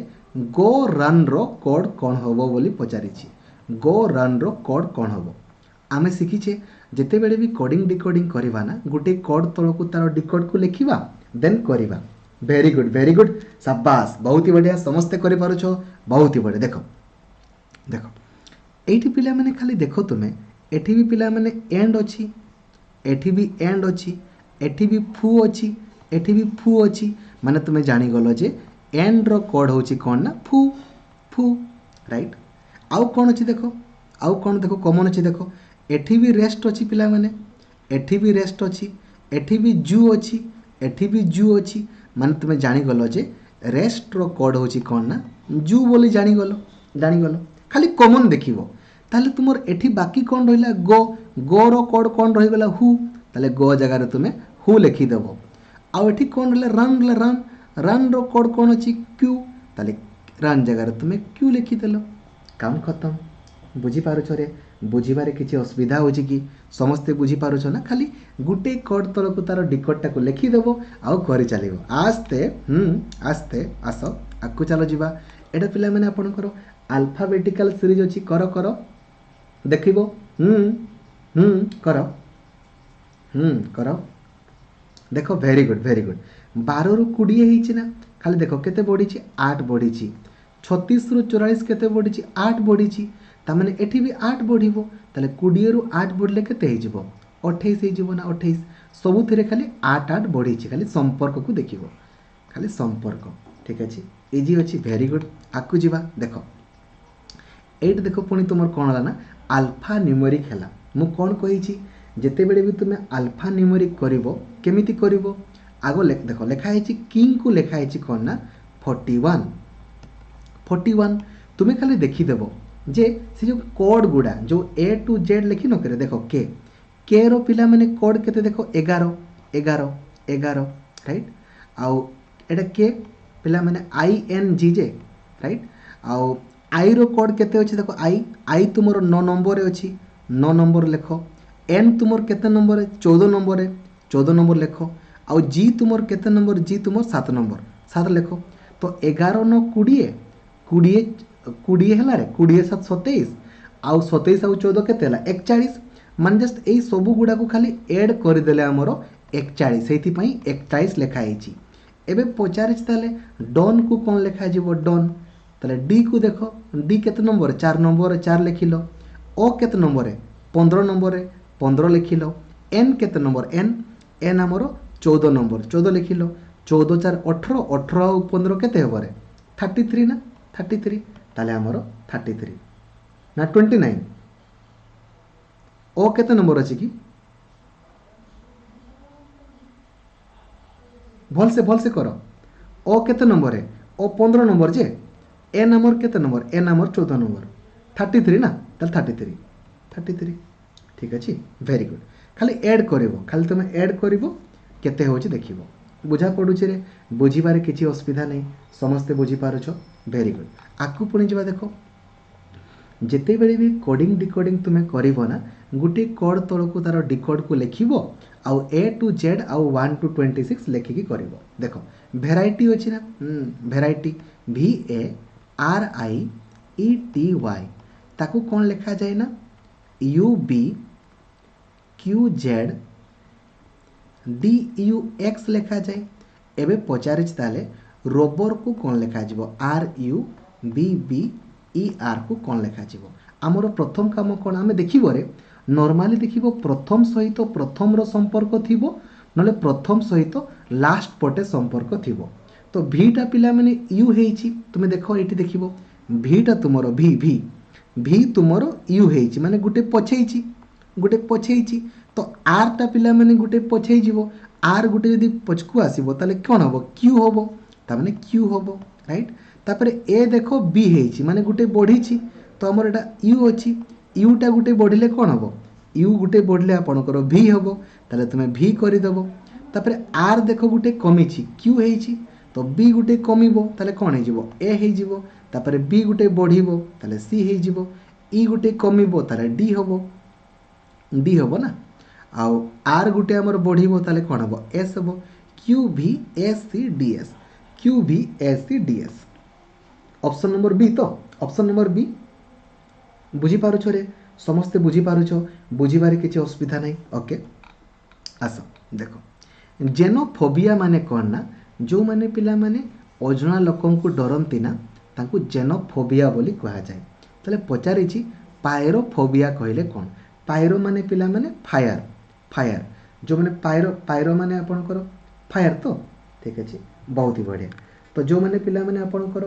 गो रन रो कोड कौन होबो बोली पचारिछि गो रन रो कोड कौन होबो आमे शिखिछे जेते बेले भी कोडिंग डिकोडिंग करबा ना गुटे कोड तळकू तार डिकोड को लिखिबा देन करबा वेरी गुड शाबाश बहुत ही बढ़िया समस्ते करि पारुछो बहुत ही बढ़िया देखो देखो एठी पिला माने खाली देखो तुमे एठी भी पिला माने एंड अछि, एठी भी एंड अछि, एठी भी फू अछि, एठी भी फू अछि, माने तुमे जानी गलो जे एंड रो कोड होची कोन ना फू, फू, राइट। आउ कोन अछि देखो, आउ कोन देखो कॉमन अछि देखो, एठी भी रेस्ट अछि पिला माने, एठी भी रेस्ट अछि, एठी भी जू अछि, एठी भी जू अछि, माने तुमे जानी गलो जे रेस्ट रो कोड होची कोन ना जू बोली जानी गलो खाली कॉमन देखिबो। ताले तुमर एठी बाकी कोन रहिला गो, गो रो कोड कोन रहि गला हु, ताले गो जगह रे तुमे हु लिखि देबो। आउ एठी कोन रहिला रन, रन रो कोड कोन अछि क्यू, ताले रन जगह रे तुमे क्यू लिखि देलो, काम खत्म। बुझी पारुछ रे, बुझिबारे किछि असुविधा होछि कि समस्ते बुझी पारुछ ना, खाली गुटे कोड तलकु तार डिकोड टाको लिखि देबो आउ करि चलिबो आस्ते आस्ते आस आकु चलो जिबा। एटा पिला माने आपनकर अल्फाबेटिकल सीरीज अछि, कर देखिबो, कर देख भेरी गुड 12 रु 20 ହେଇଛି ନା, ଖାଲି ଦେଖ କେତେ ବଢ଼ିଛି 8 ବଢ଼ିଛି। 36 रु 44 କେତେ ବଢ଼ିଛି 8 ବଢ଼ିଛି, ତାମାନେ ଏଠି ବି 8 ବଢ଼ିବ। ତାହେଲେ 20 रु 8 ବଢ଼ିଲେ କେତେ ହେଇଯିବ 28 ହେଇଯିବ ନା 28। ସବୁଥିରେ ଖାଲି 8 ବଢ଼ିଛି, ଖାଲି ସମ୍ପର୍କକୁ ଦେଖିବ, ଖାଲି ସମ୍ପର୍କ। ଠିକ୍ ଅଛି, ଇଜି ଅଛି, ଭେରି ଗୁड। ଆଗକୁ ଯିବା। ଦେଖ এইটা দেখ পুଣି তোমার କ'ଣ ହେଲା ନା ଆଲଫା ନ୍ୟୁମେରିକ୍ ହେଲା। ମୁଁ କ'ଣ କହିଛି, ଯେତେବେଳେ ବି ତୁମେ ଆଲଫା ନ୍ୟୁମେରିକ୍ କରିବ କେମିତି କରିବ, ଆଗ ଦେଖ ଲେଖା ହେଇଛି କିଙ୍ଗକୁ ଲେଖା ହେଇଛି କ'ଣ ନା 41। ତୁମେ ଖାଲି ଦେଖିଦେବ ଯେ ସେ ଯେଉଁ କୋଡ଼ ଗୁଡ଼ା ଯେଉଁ A to Z ଲେଖି ନକରେ, ଦେଖ କେ ର ପିଲାମାନେ କୋଡ଼ କେତେ ଦେଖ 11 ରାଇଟ୍। ଆଉ ଏଇଟା କେ ପିଲାମାନେ ING ଯେ ରାଇଟ୍। ଆଉ आई रो कोड केते अछि देखो, आई तुमर 9 नंबर रे अछि, 9 नंबर लेख। एन तुमर केते नंबर रे 14 नंबर रे 14 नंबर लेख। आउ जी तुमर केते नंबर, जी तुमर 7 नंबर 7 लेख। तो 11 9 20 20 ହେଲା रे 20 7 27 आउ 27 आउ 14 केते ହେଲା 41। मान जस्ट एई सब गुडा को खाली ऐड कर देले हमर 41, सेति पई 41 लेखा ହେଇଛି। एबे पचारिछ ताले डन को कोन लेखा जीवो डन, ताले डी को देखो, डी केते नंबर 4 नंबर 4 लिखिलो। ओ केते नंबर 15 नंबर 15 लिखिलो। एन केते नंबर एन हमरो 14 नंबर 14 लिखिलो। 14 4 18 18 और 15 केते हेबरे 33 ना 33, ताले हमरो 33 ना 29। ओ केते नंबर अछि कि भल से करो। ओ केते नंबर है ओ 15 नंबर जे, एन नंबर केते नंबर एन नंबर 14 नंबर 33 ना, ताल 33। ठीक अछि, वेरी गुड। खाली ऐड करिवो, खाली तुम ऐड करिवो केते होछि देखिवो। बुझा पडुछि रे, बुझिबारे किछि असुविधा नै, समस्ते बुझि पारुछ, वेरी गुड। आकु पुणी जिबा। देखो जेते बेले भी कोडिंग डिकोडिंग तुमे करिवो ना, गुटे कोड तळकु तार डिकोड को लिखिवो आउ A to Z आउ 1 to 26 लेखिकी करिवो। देखो भेराइटी अछि ना, भेराइटी VARIETY ताकू कोन लिखा जाए ना UBQZDUX लिखा जाए। एबे पचारिछ ताले रोबर को कोन लिखा जिवो RUBBER को कोन लिखा जिवो। आमर प्रथम काम कोन आमे देखिबो रे, नॉर्मली देखिबो प्रथम सहित प्रथम रो संपर्क थिबो, नले प्रथम सहित लास्ट पटे संपर्क थिबो। तो भीटा पिला माने यू हेइची, तुमे देखो एठी देखिबो भीटा तुमरो भी तुमरो यू हेइची, माने गुटे पछेइची। तो आर टा पिला माने गुटे पछेइ जिवो, आर गुटे यदि पछकु आसीबो ताले कोन हबो क्यू हबो, ता माने क्यू हबो, राइट। तापरे ए देखो बी हेइची, माने गुटे बढ़ीची, तो हमर एटा यू अछि, यू टा गुटे बढ़िले कोन हबो, यू गुटे बढ़िले आपनकर भी हबो, ताले तुमे भी करि देबो। तापरे आर देखो गुटे कमिची क्यू हेइची, तो बी गुटे कमिबो ताले कोन हे जिवो ए हे जिवो। तापरे बी गुटे बढ़िबो ताले सी हे जिवो, ई गुटे कमिबो ताले डी हबो ना। आउ आर गुटे हमर बढ़िबो ताले कोन हबो एस हबो। QVSCDS option number B. तो ऑप्शन नंबर बी बुझी पारुछ रे, समस्ते बुझी पारुछ, बुझिबारे किछि असुविधा नै। ओके आस देखो जेनोफोबिया माने कोन ना, जो माने पिला माने अजणा लोकन को डरंती ना तांको जेनोफोबिया बोली कहा जाए। ताले पचारिछि पायरोफोबिया कहले कोन, पायरो माने पिला माने फायर फायर जो मैंने पायरो पायरो माने आपणकर फायर तो ठीक अच्छे बहुत ही बढ़िया। तो जो मैंने पिला माने आपणकर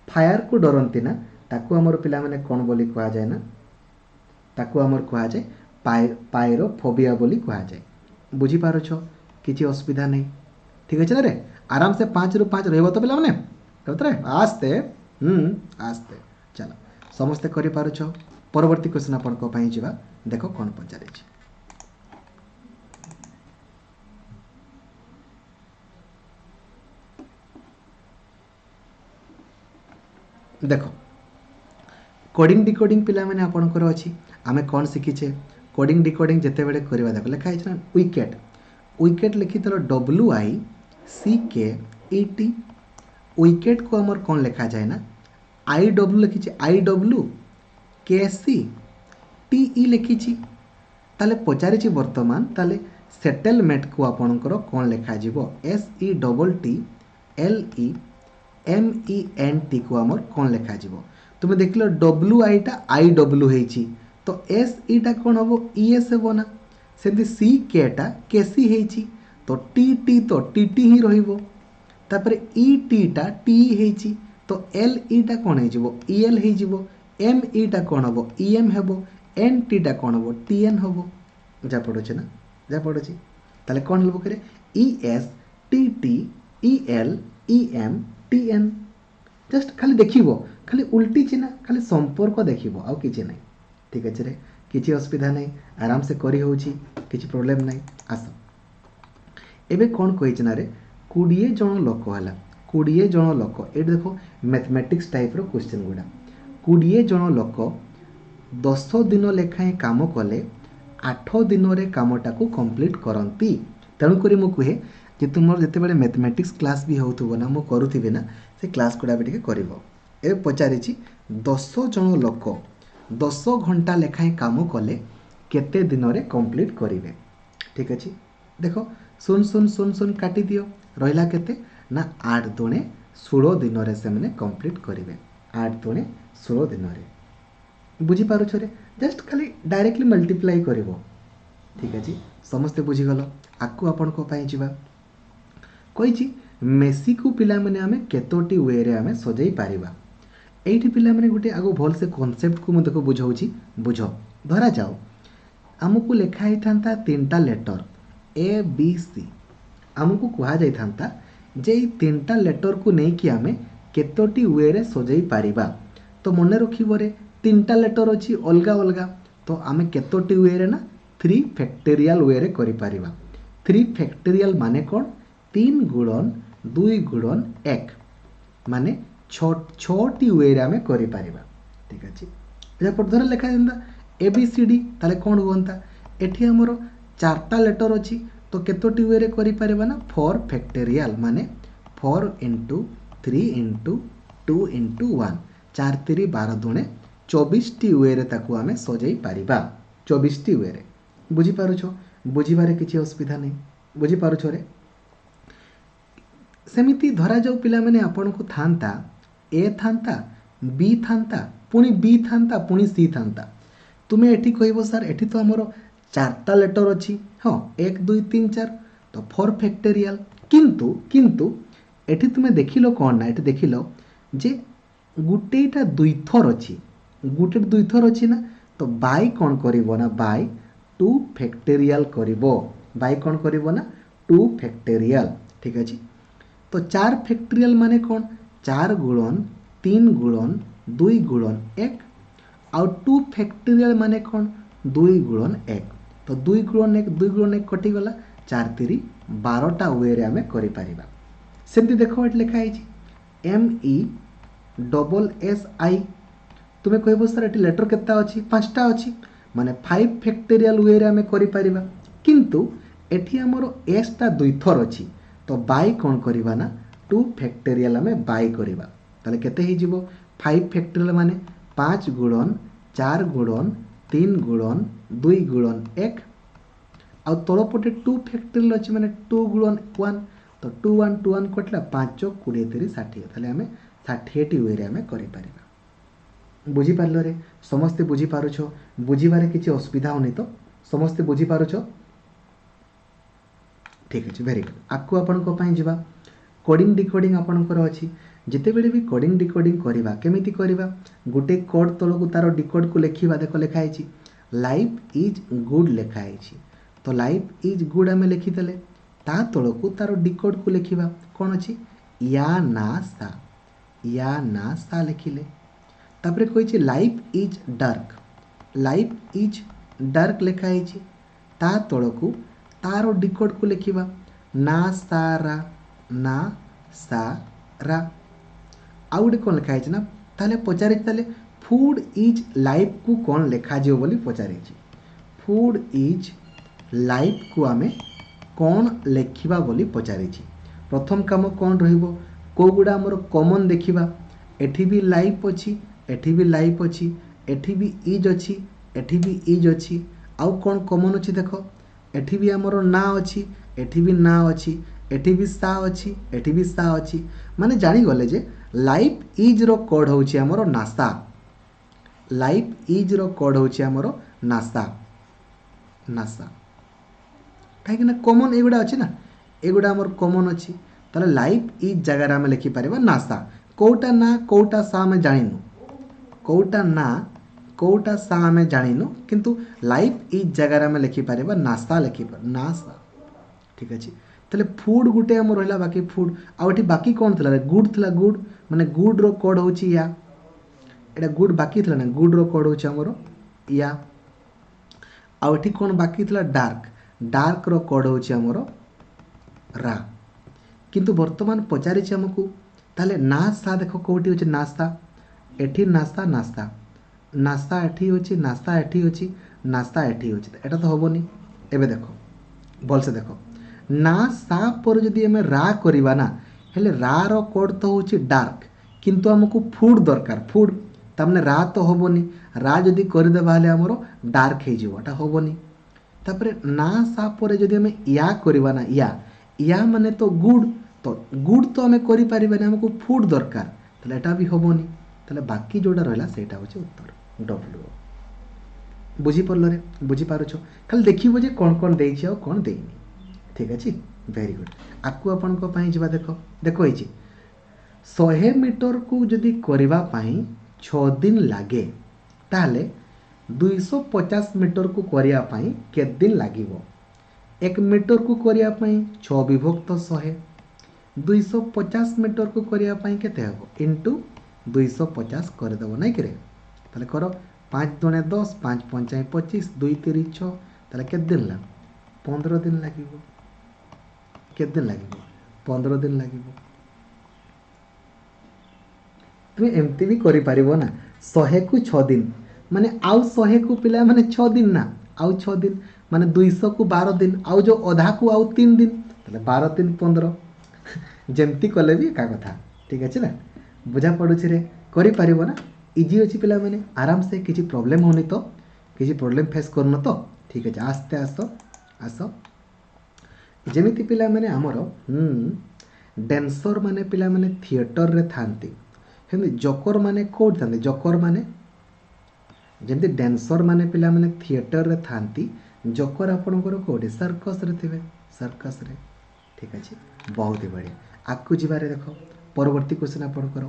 फायर को डरती ना ताकू आमर पिला माने कौन बोली कहा जाए ना ताकू आमर कहा जाए पायरोफोबिया बोली कहा जाए। बुझी पारुछ किसी असुविधा नहीं ठीक अच्छे ना रे आराम से 5 ରୁ 5 रहिबो तो पिला माने रे आस्ते आस्ते चलो समस्ते करि पारुछ। परवर्ती क्वेश्चन आपण को पई जिबा देखो कौन पचारे छी। देखो कोडिंग डिकोडिंग पिला माने आपणकर अछि आमे कौन शिखीचे कोडिंग डिकोडिंग जेते बेले करबा देखो लिखा है ना विकेट विकेट लिखी तो WICKET विकेट को आमर कौन लिखा जाए ना IW लिखी IWKCTE लिखी ताले पचारि वर्तमान ताले सेटलमेंट को आपणकर कौन लिखा जीवो SETTLEMENT को आमर कौन लिखा जीवो तुम्हें देख लो WI टा IW हेची तो SE टा कौन हम ES हे ना सेमती CK टा KC हेची तो TT तो TT ही रहिबो तापरे ET टा TE हेची तो LE टा कौन हे जीवो EL हे जीवो ME टा कौन हम EM हेबो NT टा कौन हम TN हेबो जा पड़ोचे ना जा पड़ोची ताले कौन हेबो करे ES TT EL EM TN just खाली देखिबो खाली उल्टी चिन्ह खाली संपर्क देखिबो आउ किछि नै ठीक अछि रे किछि असुविधा नै आराम से करी होउची किछि प्रॉब्लम नै आस एबे कोन कहि चिना रे 20 जण लोक हला 20 जण लोक ए देखो मैथमेटिक्स टाइप रो क्वेश्चन गुडा 20 जण लोक 10 दिन लेखाएं काम कले 8 दिन रे कामटा को कंप्लीट करंती तेणु करी मु कहे जे तुमर जते बेले मैथमेटिक्स क्लास भी होउथबो ना मु करूथिबे ना से क्लास गुडा भी ठीक करबो ए पचारि 10 जण लोक 10 घंटा लेखाएं काम कले केते दिन रे कंप्लीट करिवे ठीक अछि देखो सुन सुन सुन सुन काटी दियो रहिला केते ना 8 दुणे 16 दिन रे से माने कंप्लीट करिवे 8 दुणे 16 दिन रे बुझी पारो छरे जस्ट खाली डायरेक्टली मल्टीप्लाई करिवो ठीक अछि समस्त बुझी गलो आकु आपन को पई जिबा कहिछि मेसी को पिला माने हमें केतोटी वे रे हमें सजाई पारिबा एठी पिला माने गुटे आगो भल से कांसेप्ट को मते को बुझाउछि बुझो धरा जाओ हमकु लेखा ही थांता तीनटा लेटर A B C हमकु कहा जाई थांता जे तीनटा लेटर को नै कि हमें केतोटी वे रे सजाई पारिबा तो मने रखिबो रे तीनटा लेटर अछि अलगा अलगा तो हमें केतोटी वे रे ना 3 फैक्टोरियल वे रे करि पारिबा 3 फैक्टोरियल माने कोन 3 गुणन 2 गुणन 1 माने 6टी वे रे हमें करि पारिबा ठीक अछि या पर धर लेखा जंदा ABCD ताले कोन होंता एठी हमरो चारटा लेटर अछि तो केतोटी वे रे करि पारिबा ना 4 फैक्टोरियल माने 4 into 3 into 2 into 1 4 3 12 दुणे 24 टी वे रे ताकू हमें सजाई पारिबा 24 टी वे रे बुझी पारुछो बुझीबारे किछि असुविधा नै बुझी पारुछो रे सेमिति धरा जाऊ पिला माने आपन को थांता A थांता B थांता पुनी B थांता पुनी C थांता तुमे एठी कहबो सर एठी तो हमरो चारटा लेटर अछि हां 1 2 3 4 तो 4 फैक्टोरियल किंतु एठी तुमे देखिलो कोन ना एठी देखिलो जे गुटेटा दुई थर अछि गुटे दुई थर अछि ना तो बाय कोन करिवो ना बाय 2 फैक्टोरियल करिवो बाय कोन करिवो ना 2 फैक्टोरियल ठीक अछि तो 4 फैक्टोरियल माने कोन 4 गुणन 3 गुणन 2 गुणन 1 आउ 2 फैक्टोरियल माने कोन 2 गुणन 1 तो 2 गुणन 1 कटि गला 4 3 12 टा वे रे हमें करि पारिबा सेमति देखो एट लिखा है MESSI तुमे कहबो सर एटी लेटर केता अछि 5टा अछि माने 5 फैक्टोरियल वे रे हमें करि पारिबा किंतु एठी हमरो s टा दुई थर अछि तो बाय कोन करिबा ना 2 फैक्टोरियल हमें बाय करिबा ताले केते ही जिवो 5 फैक्टोरियल माने 5 गुणन 4 गुणन 3 गुणन 2 गुणन 1 आ तळपटे 2 फैक्टोरियल अछि माने 2 गुणन 1 तो 2 1 2 1 कटला 5 20 30 60 ताले हमें 60 टी वे रे हमें करि पारिबा बुझीपार रे समस्ते बुझीपारुछ बुझीबारे किसी असुविधा होनी तो समस्ते बुझीपारुछ ठीक अच्छे भेरी गुड आगु आपण जा कोडिंग डिकोडिंग आपणकर अच्छी जितेबले भी कोडिंग डिकोडिंग करवा केमिति करवा गोटे कोड तलक तार डिकोड को लिखा देख लिखाई लाइफ इज गुड लिखाई तो लाइफ इज गुड आम लिखिदेले ता तलक तार डिकोड को लिखा कौन अच्छी या ना सा लिखिले तापर कही लाइफ इज लिखाई ता तलक तार डिकोड को लिखा ना सारा आउ गोटे कौन लिखाई ना ताले पचारे फूड इज लाइफ को कौन लिखा जो बोली पचारे फूड इज लाइफ को आमे कौन लिखा बोली पचारे प्रथम काम कौन रहिबो को गुड़ा आमर कॉमन देखिबा एठी भी लाइफ अच्छी एठी भी लाइफ अच्छी एठी भी इज अच्छी एठी भी इज अच्छी आउ कौन कॉमन अच्छी देख एठी भी आमर ना अच्छी एठी भी ना अच्छी एठी भी सा अच्छी एठी भी सा अच्छी माने जानी गले जे लाइफ इज रो कोड होची आमर नासा लाइफ इज रो कोड होची आमर नासा कहीं ना कॉमन एगुड़ा अच्छी ना एगुड़ा आमर कॉमन अच्छी ताले लाइफ इज जगह आम लिखि पारिबा नासा कोटा ना कोटा सा आम जानिनु कोटा ना कोटा सा आम जानिनु किंतु लाइफ इज जगह आम लिखि पारिबा नासा नासा ठीक अच्छे ताले फूड गुटे आम रहा बाकी फूड आउट बाकी कौन थी गुड थी गुड माने गुड रो कोड होची या एटा गुड बाकी थी ना गुड रो कोड होची आमर या आउट कौन बाकी थी डार्क रो कोड होची आमर रा किंतु वर्तमान पचारि आमको ताले नासा देख कौटी अच्छे नासा एठी नासा नासा नासा एठी अच्छी नासा एठी अच्छी नासा एठी अच्छी एटा तो हेनी एबे देख भलसे देख ना सा पर जदि आम रा करवा ना हेले रा रो कोड तो होची डार्क किंतु आमको फूड दरकार फूड तमने रा तो हेनी रा जदि करदेबा हेले आमर डार्क होटा हेनी तापर ना सा पर जदि आम या करवा ना या माने तो गुड तो आम करें आमको फूड दरकार ताले एटा भी हेनी ताले बाकी जोड़ा रहा सेटा होची उत्तर डब्ल्यू बुझीपार रे बुझीपारुछ खाली देखिबो जे कौन कौन देइछि आ कौन देइनी ठीक अच्छे वेरी गुड आकु आपण जा देख देख 100 मीटर को जदि करने 6 दिन लगे ताहले 250 मीटर को करने के दिन लगे 1 मीटर को करने 6 विभक्त 100 250 मीटर को करने के इंटू 250 करदेव नाई कि ताले कर 5 दुणे 10 5 पंचाई 25 2 3 6 ताले के दिन लग 15 दिन लगे के दिन लगे 15 दिन लगे तुम एमती भी करि ना 100 को 6 दिन माने आउ 100 को पिला माने 6 दिन ना आउ 6 दिन माने 200 को 12 दिन आउ जो अधा को आउ 3 दिन ताले 12 3 15 जेमती कले भी एका कथा ठीक अच्छे ना बुझा पड़ुछि रे करि ना इजी अच्छी पिला माने आराम से किसी प्रॉब्लम होनी तो किसी प्रॉब्लम फेस करन तो ठीक अच्छे आस्ते आसो आसो जेमिति पिला माने आमर डांसर माने पिला माने थिएटर रे थांती हेमि जोकर माने कोड थांती जोकर माने जेमिति डांसर माने पिला माने थिएटर रे थांती जोकर आपनकर कोडी सर्कस रे थिबे सर्कस रे ठीक अछि बहुत ही बढ़िया आकु जिबारे देखो परवर्ती क्वेश्चन आपनकर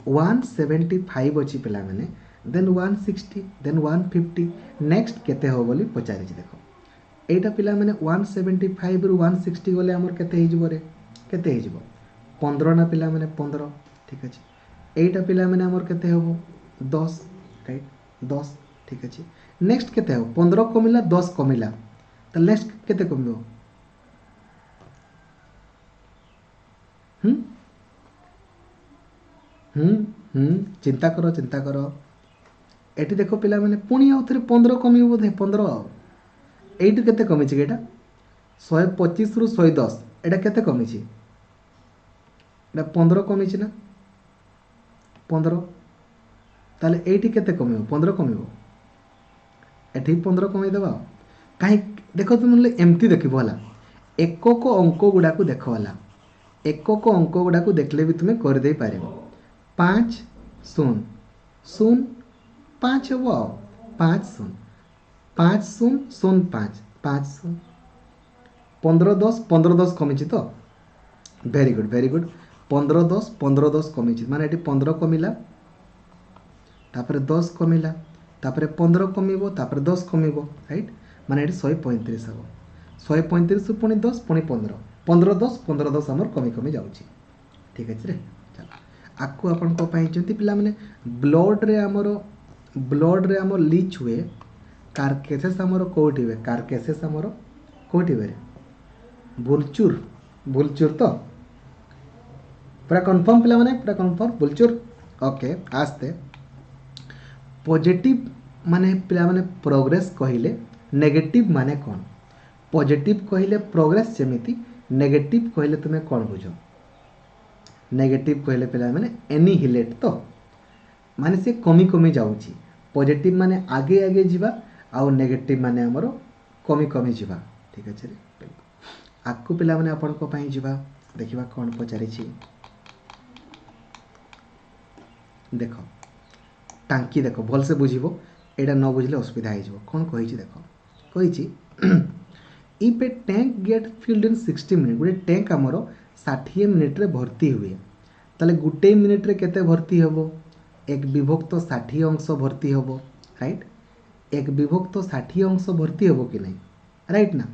175 अछि पिला माने देन 160 देन 150 नेक्स्ट केते हो बोली पचारि देखो एटा पिला माने 175 रु 160 गले हमर केते हिजबो रे केते हिजबो 15 ना पिला माने 15 ठीक अछि एटा पिला माने हमर केते होबो 10 राइट 10 ठीक अछि नेक्स्ट केते हो 15 कमिला 10 कमिला त नेक्स्ट केते कमिबो चिंता करो एटी देखो पिला माने पुणी आउ थे 15 कमिबो बोधे 15 एटी केते कमिछि एटा 125 रु 110 एटा केते कमिछि एटा 15 कमिछि ना 15 ताले एटी केते कमिबो 15 कमिबो एटी 15 कमि देबा काहे देखो तुम एमती देखिबो हला एकक अंक गुडा को देखो हला एकक अंक गुडा को देखले भी तुम्हें कर दे पारिबो 5 0 0 पाँच हम आ 5 शून्य 5 0 0 5 5 0 15 10 कमी तो वेरी गुड 15 10 कमी माने ये 15 कमिला तापर 10 कमिला तापर 15 कमिबो तापर 10 कमिबो राइट माने ये 135 हम 135 पुणी 10 पुणी 15 15 10 15 10 आमर कमी कमी जाउची ठीक अच्छे रे चलो आकु आपण को पाइचंती पिला माने ब्लड रे आमर लीच हुए कार्केसेस आमर कोठी हुए कार्केसेस आमर कोठी हुए बुलचुर तो पूरा कन्फर्म पिला माने पूरा कन्फर्म बुलचुर ओके आस्ते पॉजिटिव माने पिला माने प्रोग्रेस कहिले नेगेटिव माने कौन पॉजिटिव कहिले प्रोग्रेस जेमिति नेगेटिव कहिले तुमे कौन बुझो नेगेटिव कहिले पिला माने एनिहिलेट तो माने से कमी कमी जाउची पॉजिटिव माने आगे आगे जीवा आउ नेगेटिव माने हमरो कमी कमी जीवा ठीक अछि रे आकु पिला माने अपन को पई जीवा देखिबा कौन पचारि छी देखो टांकी देखो भल से बुझिबो एडा न बुझले असुविधा हो जिवो कौन कहि छी देखो कहि छी if a tank get filled in 60 minute गोटे टैंक आमर 60 मिनिट रे भर्ती हुए ताले गोटे मिनिट रे केते भर्ती हबो एक विभक्त 60 अंश भर्ती हबो राइट एक विभक्त 60 अंश भर्ती हबो कि नहीं राइट ना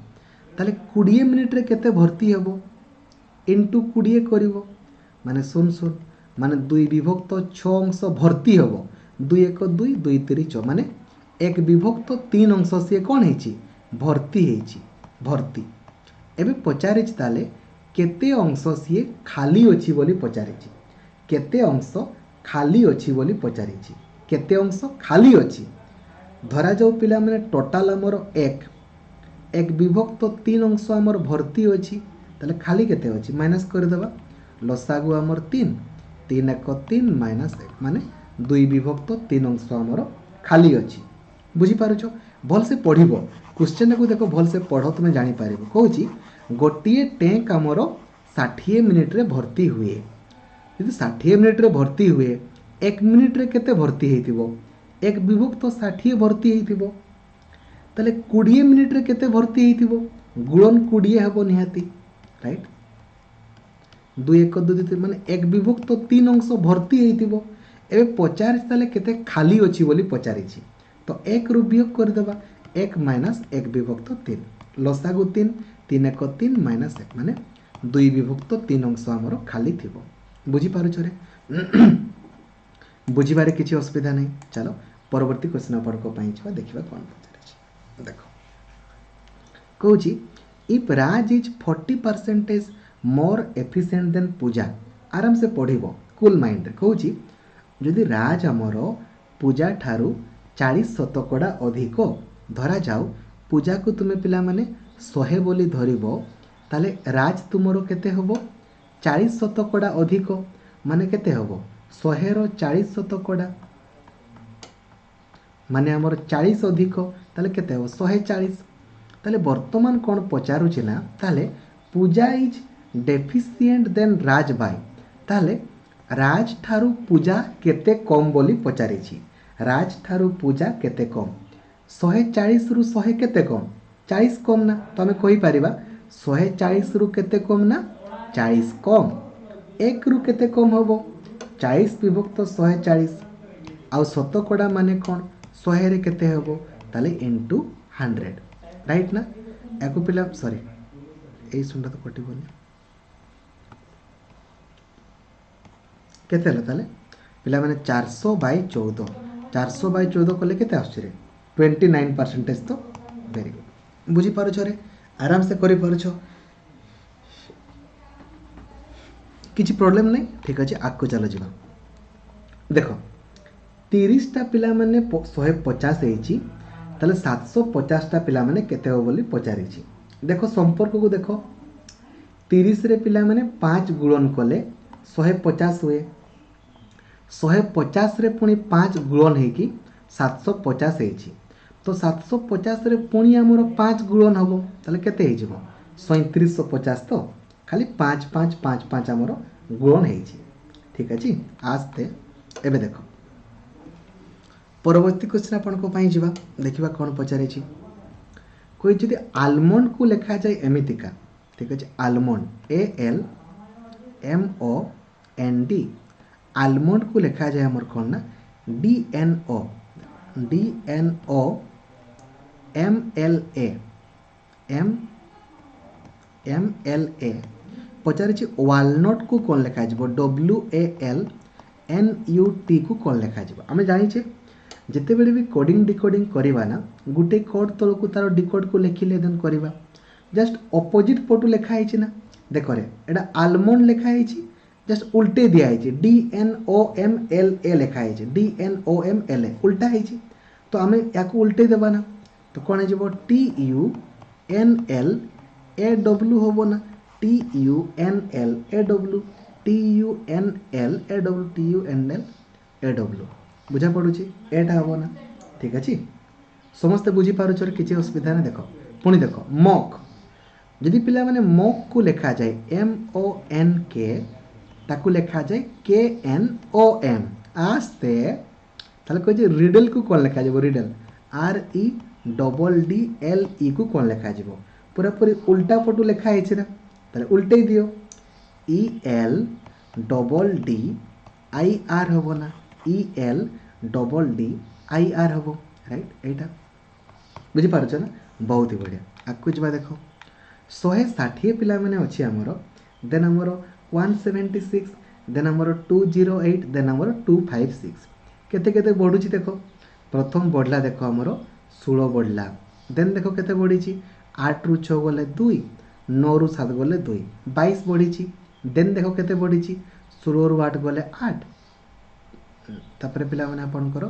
ताले 20 मिनिट रे केते भर्ती हबो इनटू 20 करिवो माने सुन सुन माने 2 विभक्त 6 अंश भर्ती हबो 2 1 2 2 3 6 माने एक विभक्त 3 अंश से कौन है भर्ती है भर्ती एबे पचारे ताले केते अंश सी खाली अच्छी बोली पचारे केते अंश खाली अच्छी बोली पचारे केते अंश खाली अच्छी धरा जाऊ पिला माने टोटाल आमर एक विभक्त 3 अंश आमर भर्ती अच्छी ताले खाली केते अच्छी माइनस कर देबा लसागु आमर 3 3 1 3 माइनस 1 माने 2 विभक्त 3 अंश आमर खाली अच्छी बुझी पारुछ भल से पढ़िबो क्वेश्चन को देखो भल से पढ़ो तुम जानि पारिबो कहूची गोटिए टैंक आमर 60 मिनिट रे भर्ती हुए यदि 60 मिनिट रे भर्ती हुए 1 मिनिट रे केते भर्ती हेतिबो एक विभक्त 60 भर्ती हेतिबो ताले 20 मिनिट रे केते भर्ती हेतिबो गुणन 20 हबो निहाती राइट 2 1 2 3 माने एक विभक्त 3 अंश भर्ती हेतिबो एबे 50 ताले केते खाली अछि बोली पचारि छी तो एक रु वियोग कर देबा 1 माइनस 1 विभक्त 3 लसागु 3 3 1 3 माइनस 1 माने 2 विभक्त 3 अंश हमर खाली थिबो बुझी पारुछ रे बुझिबारे किछि असुविधा नहीं चलो परवर्ती क्वेश्चन अपन को पाई छबा देखिबा कोन पचारि छी देखो कहूची if Raj is 40% more efficient than Pooja आराम से पढ़िबो कूल माइंड कहूची जदि राज हमर पूजा ठारू 40% अधिक धरा जाऊ पूजा को तुम्हें पिला माने 100 बोली धरिबो ताले राज तुमरो केते हबो 40% अधिक माने केते हबो 100 रो 40% माने हमर 40 अधिक ताले केते हबो 140 ताले वर्तमान कोन पचारु छी ना ताले Pooja is deficient than Raj by ताले राज ठारू पूजा केते कम बोली पचारि छी राज ठारू पूजा केते कम 140 रु 100 केते कम 40 कम ना तो हमें कहि परिबा 140 रु केते कम ना 40 कम 1 रु केते कम हबो 40 विभक्त 140 आउ शतकड़ा माने कोन 100 रे केते हबो ताले इनटू 100 राइट ना एको पिला सॉरी ए सुंडा तो कटि बोली केते हला ताले पिला माने 400 बाय 14 400 बाय 14 कले केते आछे रे 29% तो वेरी गुड बुझी पारो छ रे आराम से करि पारो छ किछि प्रॉब्लम नहीं ठीक अछि आको चलो जिबा देखो 30 टा पिला माने 150 हेची ताले 750 टा पिला माने केते हो बोली पचारि छी देखो संपर्क को देखो 30 रे पिला माने 5 गुणन कले 150 हुए 150 रे पुणी 5 गुणन है कि 750 हेची तो 750 रे पुणी हमर 5 गुणन हबो ताले केते हे जिवो 3750 तो खाली 5 5 5 5 हमर गुणन हेची ठीक अछि आस्ते एबे देखो परवर्ती क्वेश्चन आपण जीवा देखा कौन पचारे कोई जदि आलमंड को लिखा जाए एमितिका ठीक अच्छे आलमंड ALMOND आलमंड को लिखा जाए आमर कौन ना DNO MLA पचारे वालनट को कौन लिखा WALNUT को कौन लिखा आम जाचे जिते बड़े भी कोडिंग डिकोडिंग करवा ना गोटे कोड तल को तार डिकोड को लिखिले देन करवा जस्ट अपोजिट पटू लिखाई ना देख रे एटा आलमंड लिखाई जस्ट उल्टे दिखाई DNOMLA लिखाई DNOMLA उल्टा है तो आम या उल्टे देवा ना तो कौन हो TUNLAW हम ना TUNLAW TUNLAW बुझा पड़ू एटा हम ना ठीक अच्छे समस्ते बुझीपार किसी असुविधा नहीं देख पुणी देख मक जदि पिला माने मक को लिखा जाए MONK ताकू लिखा जाए KNOM आस्ते ताले कहे रिडल को कौन लिखा जाए रिडल REDDLE को कौन लिखा जाए पूरा पूरी उल्टा पटू लिखा है ना ताले उल्टे दियो ELDDIR हम ना ELDDIR हम राइट एटा बुझीपार ना बहुत ही बढ़िया आगू जा देख 160 पिला मैंने अच्छी आमर देन आमर 176 देन आमर 208 देन आमर 256 केते केते बढ़ुची देख प्रथम बढ़ला देख आमर 16 बढ़ला देन देख केते बढ़ी 8 रु 6 गले 2 9 रु 7 गले 2 22 बढ़ी देन देख केते बढ़ी 16 रु 8 गले 8 तापर पिला माने आपनकर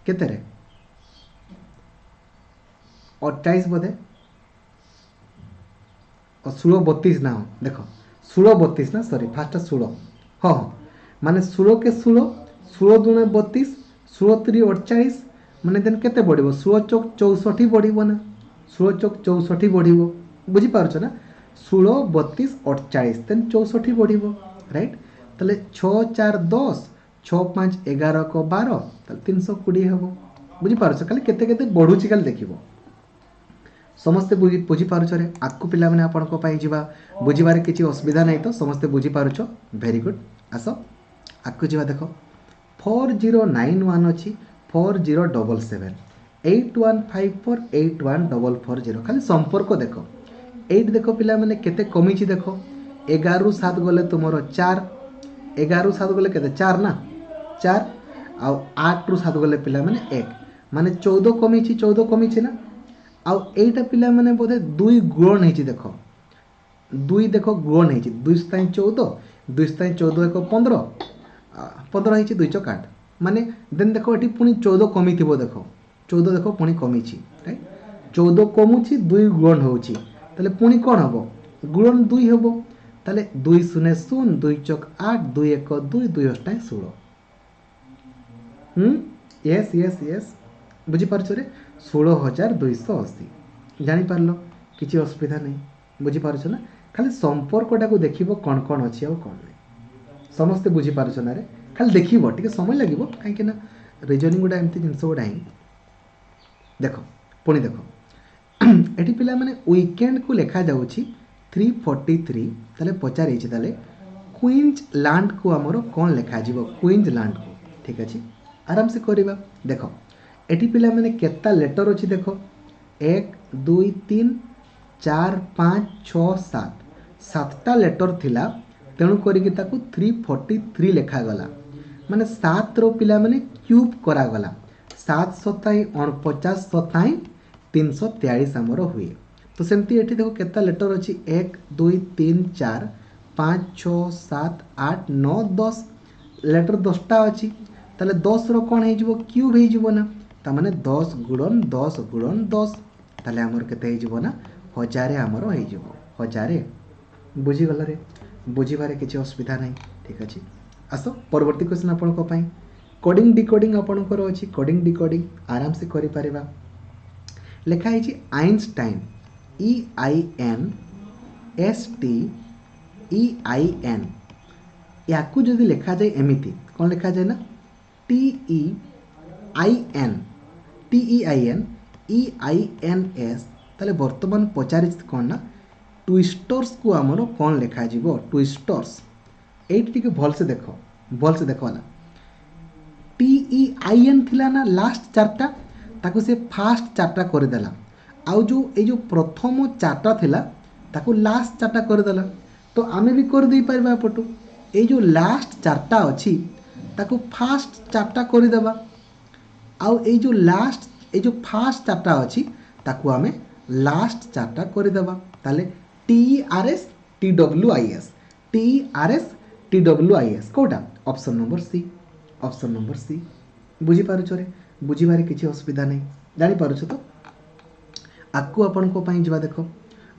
केते रे 28 बोधे और 16 32 ना देख 16 32 ना सॉरी फास्ट 16 हाँ हाँ माने 16 के 16 16 दूने 32 16 3 48 माने देन केते बढ़िबो 16 चौक 64 बढ़िबो ना 16 चौक 64 बढ़िबो बुझी पारछ ना 16 32 48 देन 64 बढ़िबो राइट ताले 6 4 10 6 5 11 को 12 ताले 320 हेबो बुझी पारछ खाली केते केते बढ़ुची खाली देखिबो समस्ते बुझीपार आकु पिला मैंने आपण बुझार किसी असुविधा नहीं तो समस्ते बुझीपार भेरी गुड आस आकु जा देख 4091 अच्छी 4077 8154 81440 खाली संपर्क देख 8 देख पिला मैंने केते कमी देख 11 रु 7 गले तुम 4 11 रु 7 गले केते 4 ना 4 आ 8 रु 7 गले पिला मैंने 1 माने 14 कमी ना आउ एटा पिला माने बोधे 2 गुण है देख 2 देख गुण है 2 स्थाई 14 2 स्थाई 14 एक 15 15 है 2 चौक 8 माने देन देख ये पुणी 14 कमी थी देख 14 देख पुणी कमी राइट 14 कमुची 2 गुण होची ताले पुणी कौन हम गुण 2 हम ताले 2 शून्य 0 2 चौक 8 2 1 2 2 अष्टाई 16 यस यस यस बुझीपार 16,280 जापर किसी असुविधा नहीं बुझीपार ना खाली संपर्कटा को देख कौन कौन अच्छी और कौन नहीं समस्ते बुझीपार ना रे खाली देख टे समय लगे कहीं रिजनिंग गुड़ा एमती जिनस गुड़ा ही देख पुणी देख ये पिला माने वीकेंड को लिखा जा 343 ताले पचारे क्वींस लैंड को आमर कौन लिखा क्वींस लैंड को ठीक अच्छे आराम से करवा देख एटी पिला माने केता लेटर अच्छी देख 1 2 3 4 5 6 7 7टा लेटर थिला तेणु करिक ताकू 343 लिखा गला माने 7 रो पिला माने क्यूब करा गला 7 सताई 49 सताई 343 आमर हुए तो सेमती एटी देखो केता लेटर अच्छी 1 2 3 4 5 6 7 8 9 10 लेटर 10टा अच्छी ताले 10 रो कौन हो क्यूब हो ना तामाने 10 गुणन 10 गुणन 10 ताले आमर केते हो ना 1000 आमर हो 1000 बुझीगला रे बुझीबारे किसी असुविधा नहीं ठीक अच्छे आस परवर्ती क्वेश्चन आपण कोडिंग डिकोडिंग आपणकर अच्छी कोडिंग डिकोडिंग आराम से करि परिबा लिखा है आइंस्टाइन EINSTEIN या जदि लिखा जाए एमती कौन लिखा जाए ना TEIN TEIN EINS ताले वर्तमान पचारि कौन ना ट्विस्टर्स को आमर कौन लिखा जीवो ट्विस्टर्स एट टिके भल से देखो वाला TEIN थिला ना लास्ट चार्टा ताको से फास्ट चार्टा कर देला आउ जो ए जो प्रथम चार्टा थिला ताको लास्ट चार्टा कर देला तो आमे भी कर दे परबा पटो ए जो लास्ट चार्टा अछि ताको फास्ट चार्टा कर देबा आउ ए जो लास्ट ए जो फास्ट चार्टा अछि ताको आमे लास्ट चार्टा कर देबा ताले TERS TWIS कोटा ऑप्शन नंबर सी बुझी पारुछ रे बुझीबारे किछि असुविधा नहीं जानि पारुछ तो आकु आपण को पई जवा देखो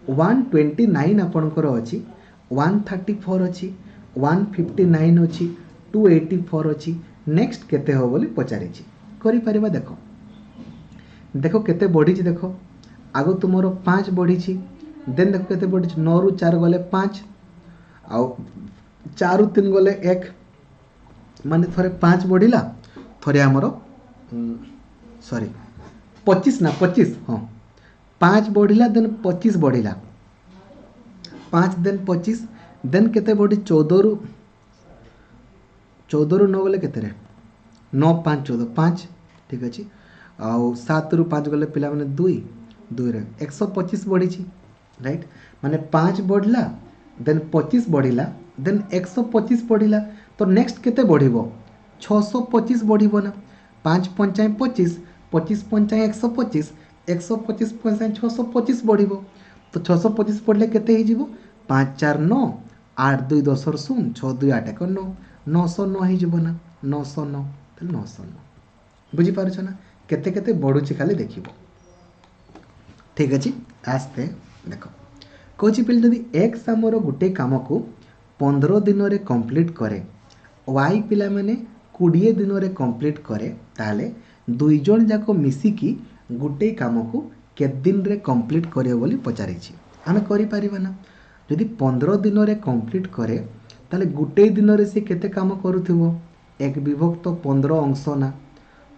129 आपणकर अछि 134 अछि 159 अछि 284 अछि नेक्स्ट केते हो बोली पचारि छी करि परिबा देखो केते बढ़ी छी देखो आगो तुमरो 5 बढ़ी छी देन देखो केते बढ़ी छी 9 रु 4 गले 5 आउ 4 रु 3 गले 1 माने थरे 5 बढ़िला थरे हमरो सॉरी 25 ना 25 हां 5 बढ़िला देन 25 बढ़िला 5 देन 25 देन केते बढ़ी 14 रु 9 गले केते रे 9 5 14 5 ठीक अछि आउ 7 रु 5 गले पिला माने 2 रे 125 बढ़ी छी राइट माने 5 बढ़ला देन 25 बढ़िला देन 125 बढ़िला तो नेक्स्ट केते बढ़िबो 625 बढ़िबो ना 5 5 25 25 5 125 125 5 625 बढ़िबो तो 625 पढ़ले केते ही जीवो 5 4 9 8 2 10 र 0 6 2 8 1 9 909 ही जीवो ना 909 तो 909 बुझी पारुछ ना केते केते बढ़ुची खाली देखिबो ठीक अछि आस्ते देखो कोची पिल जदि x हमरो गुटे काम को 15 दिन रे कंप्लीट करे y पिला माने 20 दिन रे कंप्लीट करे ताले दुई जन जाको मिसी की गुटे काम को केत दिन रे कंप्लीट करियो बोली पचारि छी आमे करि परिबा ना जदि 15 दिन रे कंप्लीट करे ताले गुटे दिन रे से केते काम करूथिबो 1 विभक्त 15 अंश ना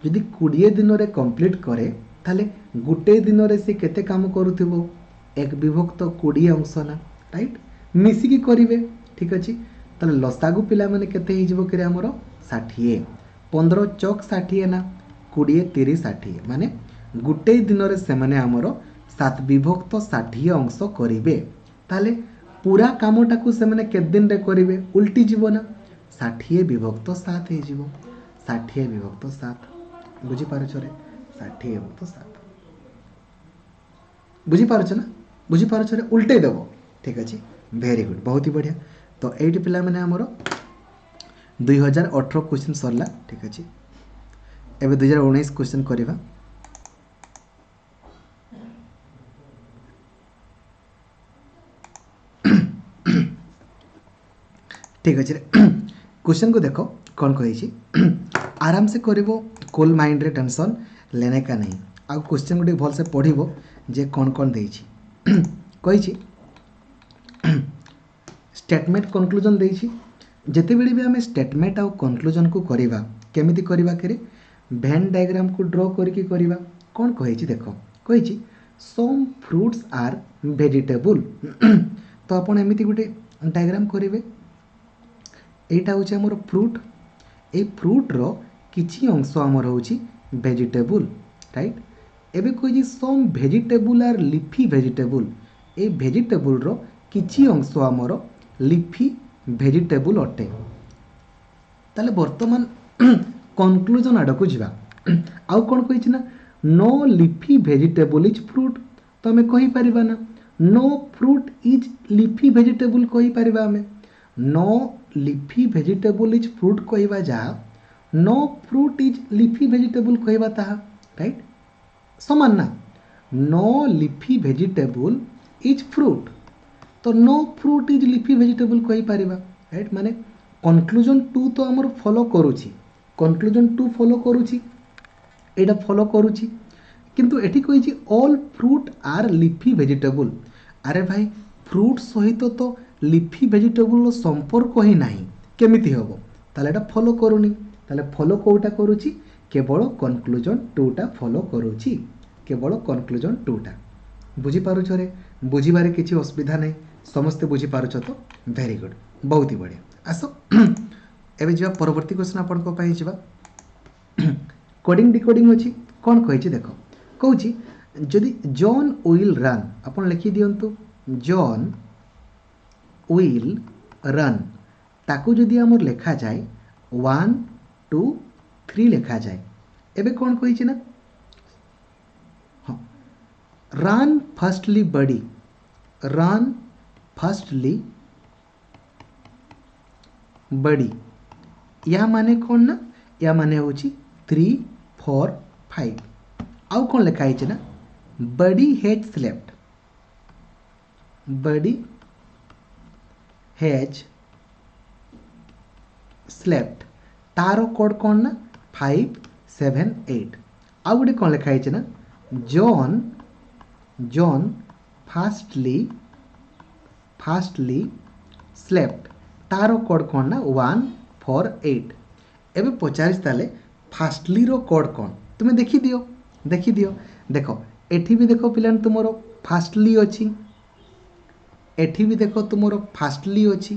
जदि 20 दिन रे कंप्लीट करे ताले गुटे दिन रे से केते काम करूथिबो 1 विभक्त 20 अंश ना राइट मिसी की करिवे ठीक अछि ताले लसागु पिला माने केते ही जीवो करे हमरो 60 15 चौक 60 ना 20 30 60 माने गुटे दिन रे से माने हमरो 7 विभक्त 60 अंश करिवे ताले पूरा कामटा को से माने केत दिन रे करिवे उल्टी जीवो ना 60 विभक्त 7 हे जीवो 60 विभक्त 7 बुझी पारुछ रे 60 विभक्त 7 बुझी पारुछ ना बुझी पारुछ रे उल्टे देबो ठीक अछि वेरी गुड बहुत ही बढ़िया तो 8 पिला माने हमरो 2018 क्वेश्चन सरला ठीक अछि एबे 2019 क्वेश्चन करिवा ठीक अछि क्वेश्चन को देखो कौन कहि छी आराम से करिवो कूल माइंड रे टेंशन लेने का नहीं आ क्वेश्चन गुडी भल से पढ़िवो जे कौन कौन देई छी कहि छी स्टेटमेंट कंक्लूजन देई छी जेते बेली भी हमें स्टेटमेंट आ कंक्लूजन को करिवा केमिति करिवा करे वेन डायग्राम को ड्रॉ करके करिवा कौन कहि छी देखो कहि छी सम फ्रूट्स आर वेजिटेबल तो आपण एमिति गुटे डायग्राम करिवे एटा होची हमर फ्रूट ए फ्रूट रो किछि अंश हमर होची वेजिटेबल राइट एबे कोइ जी some vegetable are leafy vegetable ए वेजिटेबल रो किछि अंश हमर लीफी वेजिटेबल अटे ताले वर्तमान कंक्लूजन आड़ को जीवा आउ कोन कहि छी ना no leafy vegetable is fruit तो हमें कहि परिबा ना no fruit is leafy vegetable कहि परिबा हमें no leafy vegetable is fruit कहवा जा no fruit is leafy vegetable कहवा ता राइट समान ना no leafy vegetable is fruit तो no fruit is leafy vegetable कहि परिबा राइट माने कंक्लूजन 2 तो हमर फॉलो करूची कंक्लूजन 2 फॉलो करूची एटा फॉलो करूची किंतु एठी कहि छी all fruit are leafy vegetable अरे भाई फ्रूट सहित तो लीफी वेजिटेबल संपर्क ही नाही केमिति होबो ताले एटा फॉलो करूनी ताले फॉलो कोटा करूची केवल कंक्लूजन 2 टा फॉलो करूची केवल कंक्लूजन 2 टा बुझी पारुछ रे बुझीबारे किछि असुविधा नै समस्त बुझी पारुछ तो वेरी गुड बहुत ही बढ़िया आसो एबे जिवा परवर्ती क्वेश्चन आपन को पाई जिवा कोडिंग डिकोडिंग अछि कोन कहिछि देखो कहूछि जदि जॉन विल रन आपन लिखि दियंतु जॉन विल रन ताकू जदि हमर लेखा जाए 1 2 3 लेखा जाए एबे कोन कहिछि ना रन फर्स्टली बडी रन फर्स्टली बडी या माने कौन ना या माने होची 3 4 5 आउ कौन लिखा है ना buddy has slept buddy has slept तारो कोड कौन ना 5 7 8 आउ गोटे कौन लिखा है ना जॉन जॉन फास्टली स्लेप्ट तारो कोड कौन ना 1 4 8 एबे पचारिस ताले फास्टली रो कोड कौन तुम्हें देखी दियो देखो एठी भी देखो पिलान तुमरो फास्टली अछि एठी भी देखो तुमरो फास्टली अछि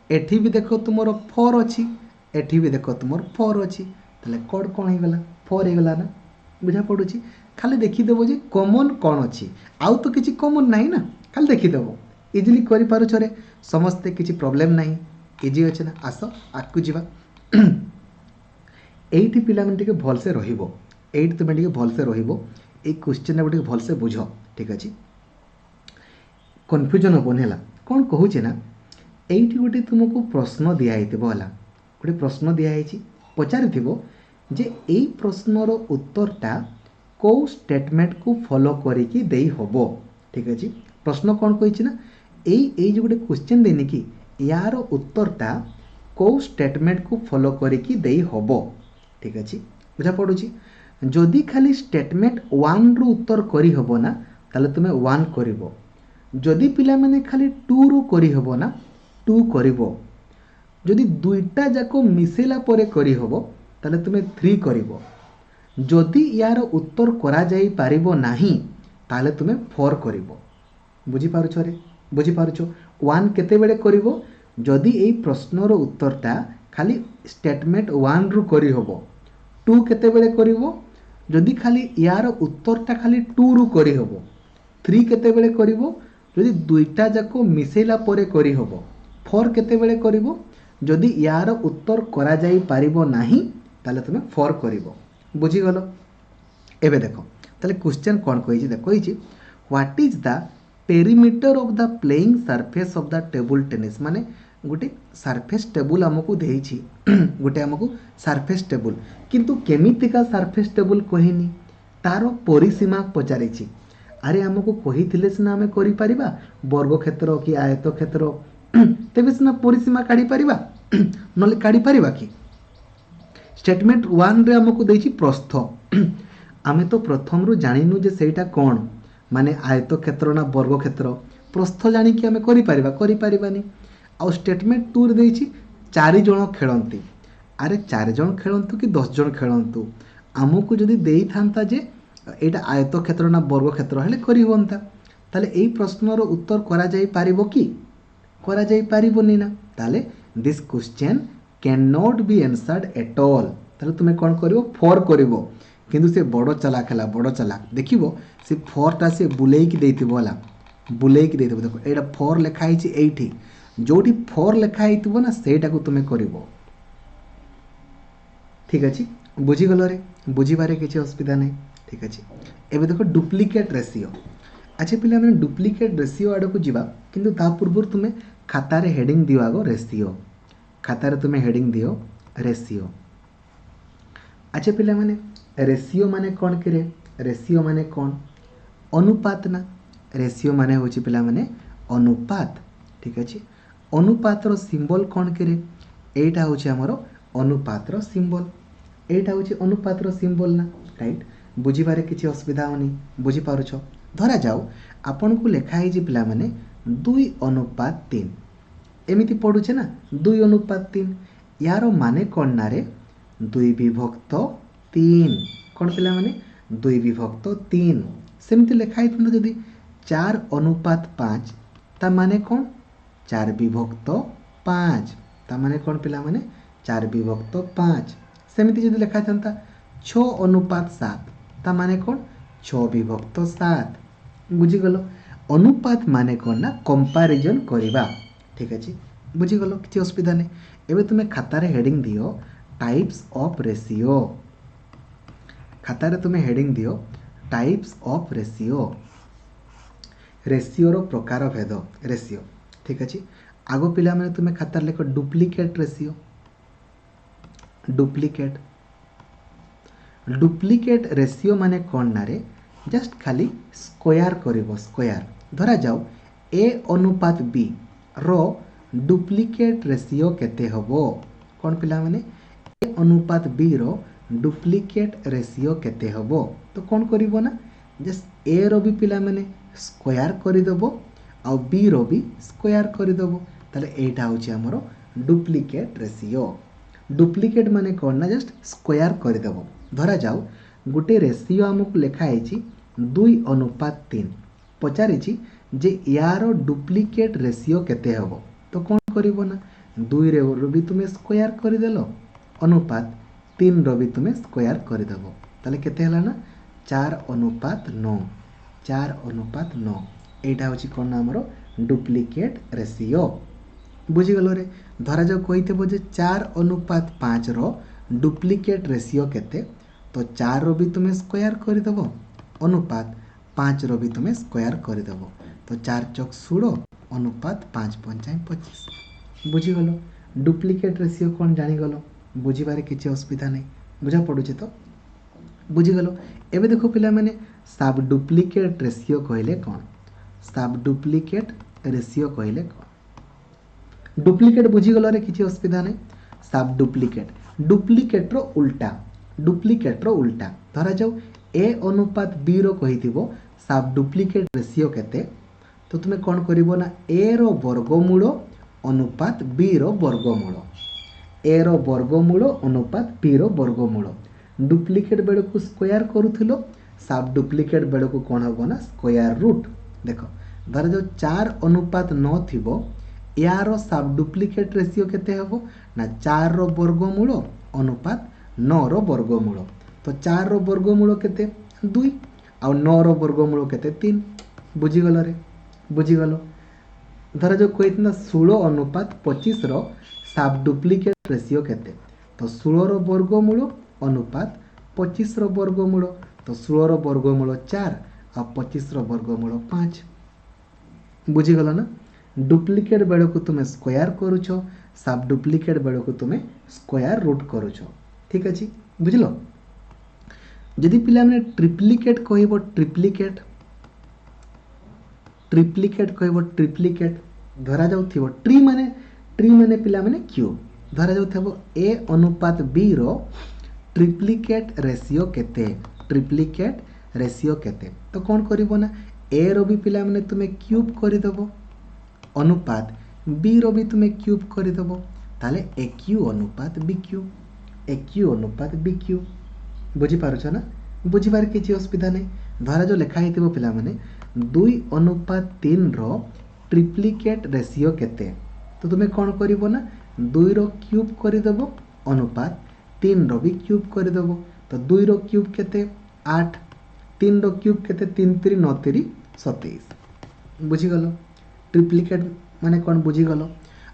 एठी भी देखो तुमरो 4 अछि एठी भी देखो तुमरो 4 अछि ताले कोड कौन हे गला 4 हे गला ना बुझा पडुछि खाली देखी देबो जे कॉमन कौन अछि आउ तो किछि कॉमन नाही ना खाली देखी देबो इजिली करि पारो छरे समस्ते किछि प्रॉब्लम नाही इजी अछि ना आसो आकु जिवा एठी पिला मन टिके भल से रहिबो एठी तुमे टिके भल से रहिबो ए क्वेश्चन टिके भल से बुझो ठीक अछि कंफ्यूजन होबो नेला कोन कहू छै ना एठी गोटे तुमको प्रश्न दिया हेतिबो हला गोटे प्रश्न दिया हेछि पचारिथिबो जे एई प्रश्नर उत्तरटा को स्टेटमेंट को फॉलो करिकी देई होबो ठीक अछि प्रश्न कोन कहिछि ना एई जो गोटे क्वेश्चन देनी कि यार उत्तरटा को स्टेटमेंट को फॉलो करिकी देई होबो ठीक अछि बुझा पडुछि जदि खाली स्टेटमेंट 1 रो उत्तर करी होबो ना ताले तुमे 1 करिवो जदि पिला माने खाली 2 रो करी होबो ना 2 करिवो जदि दुईटा जाको मिसेला परे करी होबो ताले तुमे 3 करिवो जदि यार उत्तर करा जाई पारिबो नाही ताले तुमे 4 करिवो बुझी पारुछ रे बुझी पारुछ 1 केते बेले करिवो जदि एई प्रश्नर उत्तरटा खाली स्टेटमेंट 1 रु करी होबो 2 केते बेले करिवो जदि खाली यार उत्तरटा खाली 2 रु करी होबो 3 केते बेले करिवो जदि दुईटा जाको मिसेला परे करी होबो 4 केते बेले करिवो जदि यार उत्तर करा जाई पारिबो नाही ताले तुमे 4 करिवो बुझी गलो एबे देखो ताले क्वेश्चन कोन कहिछि देखो कहिछि what is the perimeter of the playing surface of the table tennis माने गोटे सरफेस टेबल हमको देइछि गोटे हमको सरफेस टेबल किंतु केमितिका सरफेस टेबल कहिनी तारो परिसीमा पचारिछि अरे हमको कहिथिले सिना हमें करि परिबा वर्ग क्षेत्र कि आयत क्षेत्र तेबे सिना परिसीमा काढी परिबा नले काढी परिबा कि स्टेटमेंट 1 रे हमको देइछि प्रस्थ आमे तो प्रथम रु जानिनु जे सेटा कोन माने आयत क्षेत्र ना वर्ग क्षेत्र प्रस्थ जानि कि हमें करि परिबानी आ स्टेटमेंट 2 रे देइछि 4 जण खेलंती अरे 4 जण खेलंतु कि 10 जण खेलंतु हमको जदि देई थांता जे एटा आयत क्षेत्र ना वर्ग क्षेत्र हेले करि होंता ताले एई प्रश्नर उत्तर करा जाई पारिबो कि करा जाई पारिबोनी ना ताले this question can not be answered at all ताले तुमे कोन करिवो 4 करिवो किंतु से बड़ चालाक हला बड़ चालाक देखिबो से 4 टा से बुलेई कि देथिबो हला बुलेई कि देथिबो देखो एटा 4 लिखा हिची एठी जोटी 4 लिखा हितबो ना सेटा को तुमे करिवो ठीक अछि बुझी गलो रे बुझीबारे किछि असुविधा नै ठीक अछि एबे देखो डुप्लीकेट रेशियो अच्छा पिला माने डुप्लीकेट रेशियो आडो को जिबा किंतु ता पूर्व तुमे खाता रे हेडिंग दियो आगो रेशियो खाता रे तुमे हेडिंग दियो रेशियो अच्छा पिला माने रेशियो माने कोन करे रेशियो माने कोन अनुपात ना रेशियो माने होची पिला माने अनुपात ठीक अछि अनुपात रो सिंबल कोन करे एटा होची हमरो अनुपात रो सिंबल एटा होची अनुपात रो सिंबल ना राइट बुझीबारे किछि असुविधा होनी बुझी पारुछो धरा जाऊ आपन को लेखा है जे पिला माने 2:3 एमिति पडुछे ना 2:3 यार माने कौन ना रे 2 विभक्त 3 कौन पिला माने 2 विभक्त 3 सेमती लिखाई था जदि 4 अनुपात 5 ता माने कौन 4 विभक्त 5 ता माने कौन पिला माने 4 विभक्त 5 सेमती जदि लिखाई था 6 अनुपात 7 ता माने कौन 6 विभक्त 7 बुझीगल अनुपात माने कौन ना कंपैरिजन करवा ठीक अच्छे बुझीगल किसी असुविधा नहीं एवं तुम्हें खातार हेडिंग दियो टाइप्स ऑफ रेशियो खातार तुम्हें हेडिंग दियो टाइप्स ऑफ रेशियो रेशियोर प्रकार भेद रेशियो ठीक अच्छे आगो पिला माने तुम्हें खातार लेख duplicate ratio duplicate duplicate ratio माने कौन ना रे जस्ट खाली स्क्वायर करिवो स्क्वायर धरा जाओ ए अनुपात बी रो डुप्लिकेट रेशियो केते हबो कौन पिला माने ए अनुपात बी रो डुप्लिकेट रेशियो केते हबो तो कौन करिवो ना जस्ट ए रो भी पिला माने स्क्वायर करिदबो आ बी रो भी स्क्वायर करिदबो ताले एटा होची हमरो डुप्लिकेट रेशियो डुप्लिकेट माने कौन ना जस्ट स्क्वायर करिदबो धरा जाओ गोटे रेशियो आमको लिखाई 2 अनुपात 3 पचारि जे यार डुप्लिकेट रेशियो केते हबो तो कौन करिवो ना 2 रो भी तुम्हें स्क्वायर करदेल अनुपात 3 रो भी तुम्हें स्क्वायर करदेव ताले केते हला ना 4 अनुपात 9 4 अनुपात 9 एटा होची कोन ना हमरो डुप्लिकेट रेशियो बुझीगल रे धरा जो कहितेबो जे 4 अनुपात 5 रो डुप्लिकेट रेशियो केते तो 4 रो भी तुम्हें स्क्वायर करदेव अनुपात 5 रो भी तुम्हें स्क्वायर करदेव तो 4 चौक 16 अनुपात 5 पंचाई 25 बुझीगल डुप्लिकेट रेशियो कौन जानीगल बुझीबारे किसी असुविधा नहीं बुझा पड़ुचे तो बुझीगल एबे देखो पिला माने सब डुप्लिकेट रेशियो कहले कौन सब डुप्लिकेट रेशियो कहले कौन डुप्लिकेट बुझीगल रे किसी असुविधा नहीं सब डुप्लिकेट रो उल्टा धरा जाऊ ए अनुपात बी रो कहिथिबो सब डुप्लिकेट रेशियो केते तो तुम्हें कौन करिवो ना ए रो वर्गमूल अनुपात बी रो वर्गमूल ए रो वर्गमूल अनुपात बी रो वर्गमूल डुप्लिकेट बेले को स्क्वायर करूथिलो सब डुप्लिकेट बेले को कौन होबो ना स्क्वायर रूट देखो धरा जो 4 अनुपात 9 थिबो यार सब डुप्लिकेट रेशियो केते हबो ना 4 रो वर्गमूल अनुपात 9 रो वर्गमूल तो 4 रो वर्गमूल केते 2 आ 9 रो वर्गमूल केते 3 बुझीगल रे बुझीगल धरा जो कहितना 16 अनुपात 25 रो सब डुप्लिकेट रेशियो केते तो 16 रो वर्गमूल अनुपात 25 रो वर्गमूल तो 16 रो वर्गमूल 4 आ 25 रो वर्गमूल 5 बुझीगल ना डुप्लिकेट बेले को तुम्हें स्क्वायर करूछ सब डुप्लिकेट बेले को तुम्हें स्क्वायर रूट करूछ ठीक अछि बुझलो यदि पिला माने ट्रिप्लिकेट कहबो ट्रिप्लिकेट धरा जाउथिबो ट्री माने पिला माने क्यूब धरा जाउथिबो ए अनुपात बी रो ट्रिप्लिकेट रेशियो केते तो कौन करिवो ना ए रो भी पिला माने तुम्हें क्यूब करिदबो अनुपात बी रो भी तुम्हें क्यूब करिदबो ताले ए क्यू अनुपात बी क्यू बुझी पारुछ ना बुझीबार किसी असुविधा नहीं धरा जो लिखा हिथिबो पिला माने 2 अनुपात 3 रो ट्रिप्लिकेट रेशियो केते तो तुम्हें कौन करिवो ना 2 रो क्यूब करिदबो अनुपात 3 रो भी क्यूब करिदबो तो 2 रो क्यूब केते 8 3 रो क्यूब केते 3 3 9 3 27 बुझीगल ट्रिप्लिकेट माने कौन बुझीगल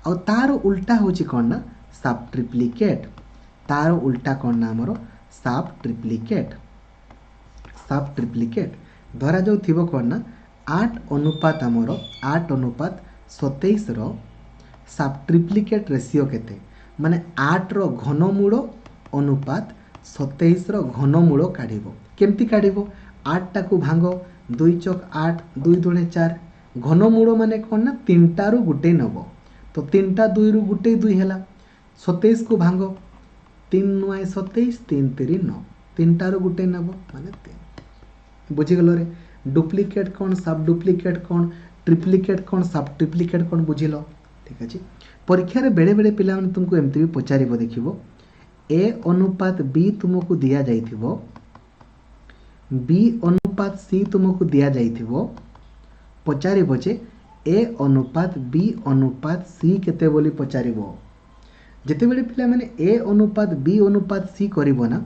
आ तार उल्टा होची कौन ना सब ट्रिप्लिकेट तार उल्टा कौन ना हमरो सब ट्रिप्लिकेट धरा जाऊ थिबो कौन ना 8 अनुपात हमरो 8 अनुपात 27 रो सब ट्रिप्लिकेट रेशियो केते माने 8 रो घनमूल अनुपात 27 रो घनमूल काढिबो केमती काढिबो 8 टाकू भांगो 2 चौक 8 2 दुणे 4 घनमूल माने कौन ना 3 टारू गुटे नबो तो 3 टा 2 रु गुटे 2 हैला 27 को भांगो 3 9 27 3 3 9 3 टारू गुटे नबो माने 3 बुझीगल रे डुप्लिकेट कौन सब डुप्लिकेट कौन ट्रिप्लिकेट कौन सब ट्रिप्लिकेट कौन बुझिलो ठीक अच्छे। परीक्षा बेले बेले पिला तुमको एमती भी पचार देखिए ए अनुपात बी तुमको दि जाइथिबो बी अनुपात सी तुमको दि जाइथिबो पचार जे ए अनुपात बी अनुपात सी केते बोली पचारिबो जेते बेले पिला माने ए अनुपात बी अनुपात सी करिवो ना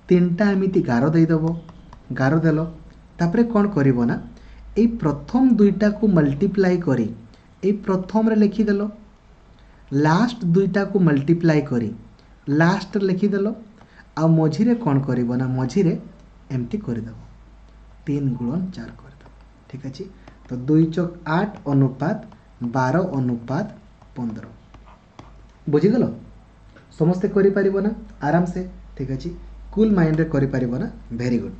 तीनटा एमिति गार देइदबो गार देलो तापरे कोन करिवो ना ए प्रथम दुईटा को मल्टीप्लाई करी ए प्रथम रे लिखि देलो लास्ट दुईटा को मल्टीप्लाई करी लास्ट लिखिदेल आ मझीरे कौन कर मझीरे एमती करदेव 3 गुणन 4 करदेव ठीक अच्छे। तो 2 चौक 8 अनुपात 12 अनुपात 15 बुझीगल समस्ते करें आराम से ठीक अच्छे कूल माइंड रे करें वेरी गुड।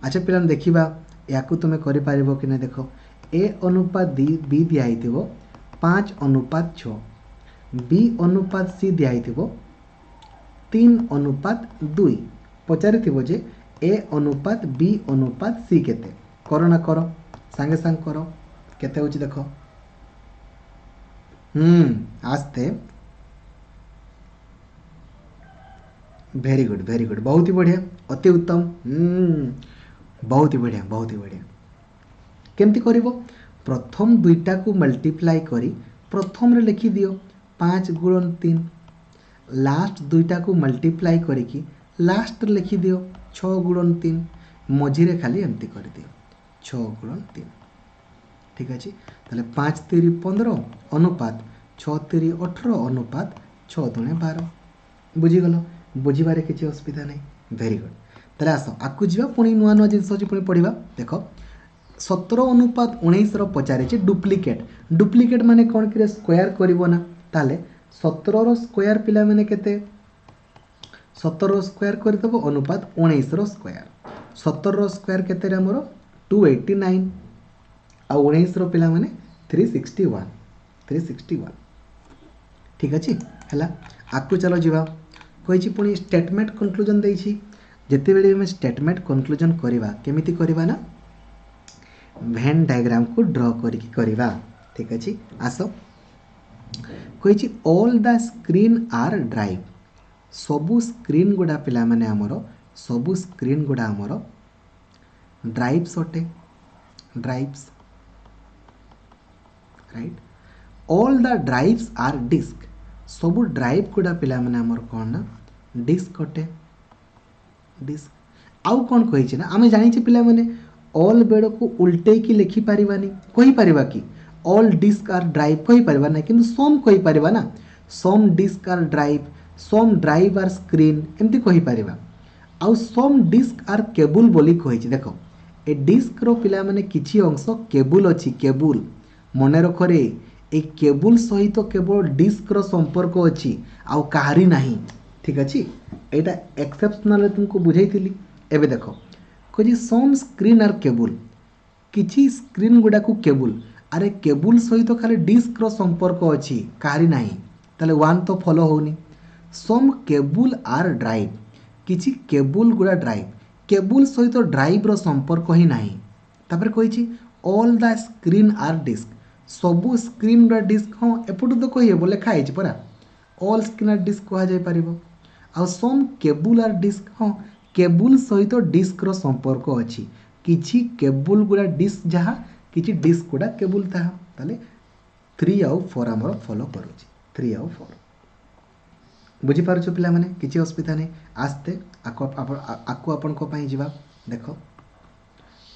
अच्छा पिला देखा या तुम्हें कर कि ना देख ए अनुपात बी दिखाई 5 अनुपात 6 बी अनुपात सी दिखाई 3 अनुपात 2 पचारि जे ए अनुपात बी अनुपात सी केते करो ना करो सांगे सांग करो केते होची देखो आस्ते वेरी गुड बहुत ही बढ़िया अति उत्तम बहुत ही बढ़िया केमती करिवो प्रथम दुईटा को मल्टीप्लाई करी प्रथम रे लिखि दियो 5 गुणन 3 लास्ट दुईटा को मल्टीप्लाई करिकी लास्ट लिखि दियो 6 गुणन 3 मझीरे खाली एमती कर दियो 6 गुणन 3 ठीक अच्छे। ताले 5 3 15 अनुपात 6 3 18 अनुपात 6 दुणे 12 बुझीगल बुझीबारे किसी असुविधा नहीं वेरी गुड। ताले आस आकु जीवा पुणी नुआ नुआ जिनस अछि पुणी पढ़िबा देख 17 अनुपात 19 पचारे डुप्लिकेट माने कौन करे स्क्वायर करिवो ना ताले 17 स्क्वायर पिला माने केते 17 स्क्वायर करदेव अनुपात 19 स्क्वायर 17 स्क्वायर केते हमर 289 आ 19 पिला माने 361 ठीक अच्छे है। आकु चलो जीवा कही पुणी स्टेटमेंट कनक्लूजन देछि जेते बेले हम स्टेटमेंट कनक्लूजन करवा केमिति करवा ना वेन डायग्राम को ड्रॉ करिकी करवा ठीक अच्छे। आस कही all the screen are drive सबू स्क्रीन गुड़ा पिला माने आमर सबू स्क्रीन गुड़ा आमर ड्राइव्स अटे drives right all the drives are disk सबू ड्राइव गुड़ा पिला माने आमर कौन ना डिस्क अटे डिस्क आउ कौन कही ना आम जानी पिला माने ऑल बेड़ को उल्टे की लिखि पारिबानी कही पारिबा कि ऑल डिस्क आर ड्राइव कही पारिबा ना किंतु सम कही पारिबा ना some disk are drive some drive are screen एमती कही पारिबा आउ सम डिस्क आर केबुल बोली कही देखो ए डिस्क रो पिला माने किछि अंश केबुल अछि केबुल मने रख रे ए केबुल सहित केवल डिस्क रो संपर्क अछि आउ काहारी नाही ठीक अछि एटा एक्सेप्शनल तुमको बुझाइतिली एबे देखो कहि सम स्क्रीन आर केबुल किछि स्क्रीन गुडा को केबुल अरे केबुल सहित खाली डिस्क रो संपर्क अछि काहारी नाही ताले वन तो फॉलो होनी सम केबुल आर ड्राइव किछि केबुल गुडा ड्राइव केबुल सहित ड्राइव रो संपर्क ही नाही तापर कहिछि all the screen are disk सबु स्क्रीन गुडा डिस्क हाँ एपटू तो कहि हेबो लेखा आइछि परा ऑल स्क्रीन आर डिस्क कहा जाय परिबो आ सम केबुल आर डिस्क हाँ केबुल सहित डिस्क रो संपर्क अछि किछि केबुल गुडा डिस्क जहा किछि डिस्क गुडा केबुल ताहा ताले 3 आउ 4 हमर फॉलो करूछि 3 आउ 4 बुझी पारुछ पिला माने किछि असुविधा नै आस्ते आकु आपन को पई जिबा देखो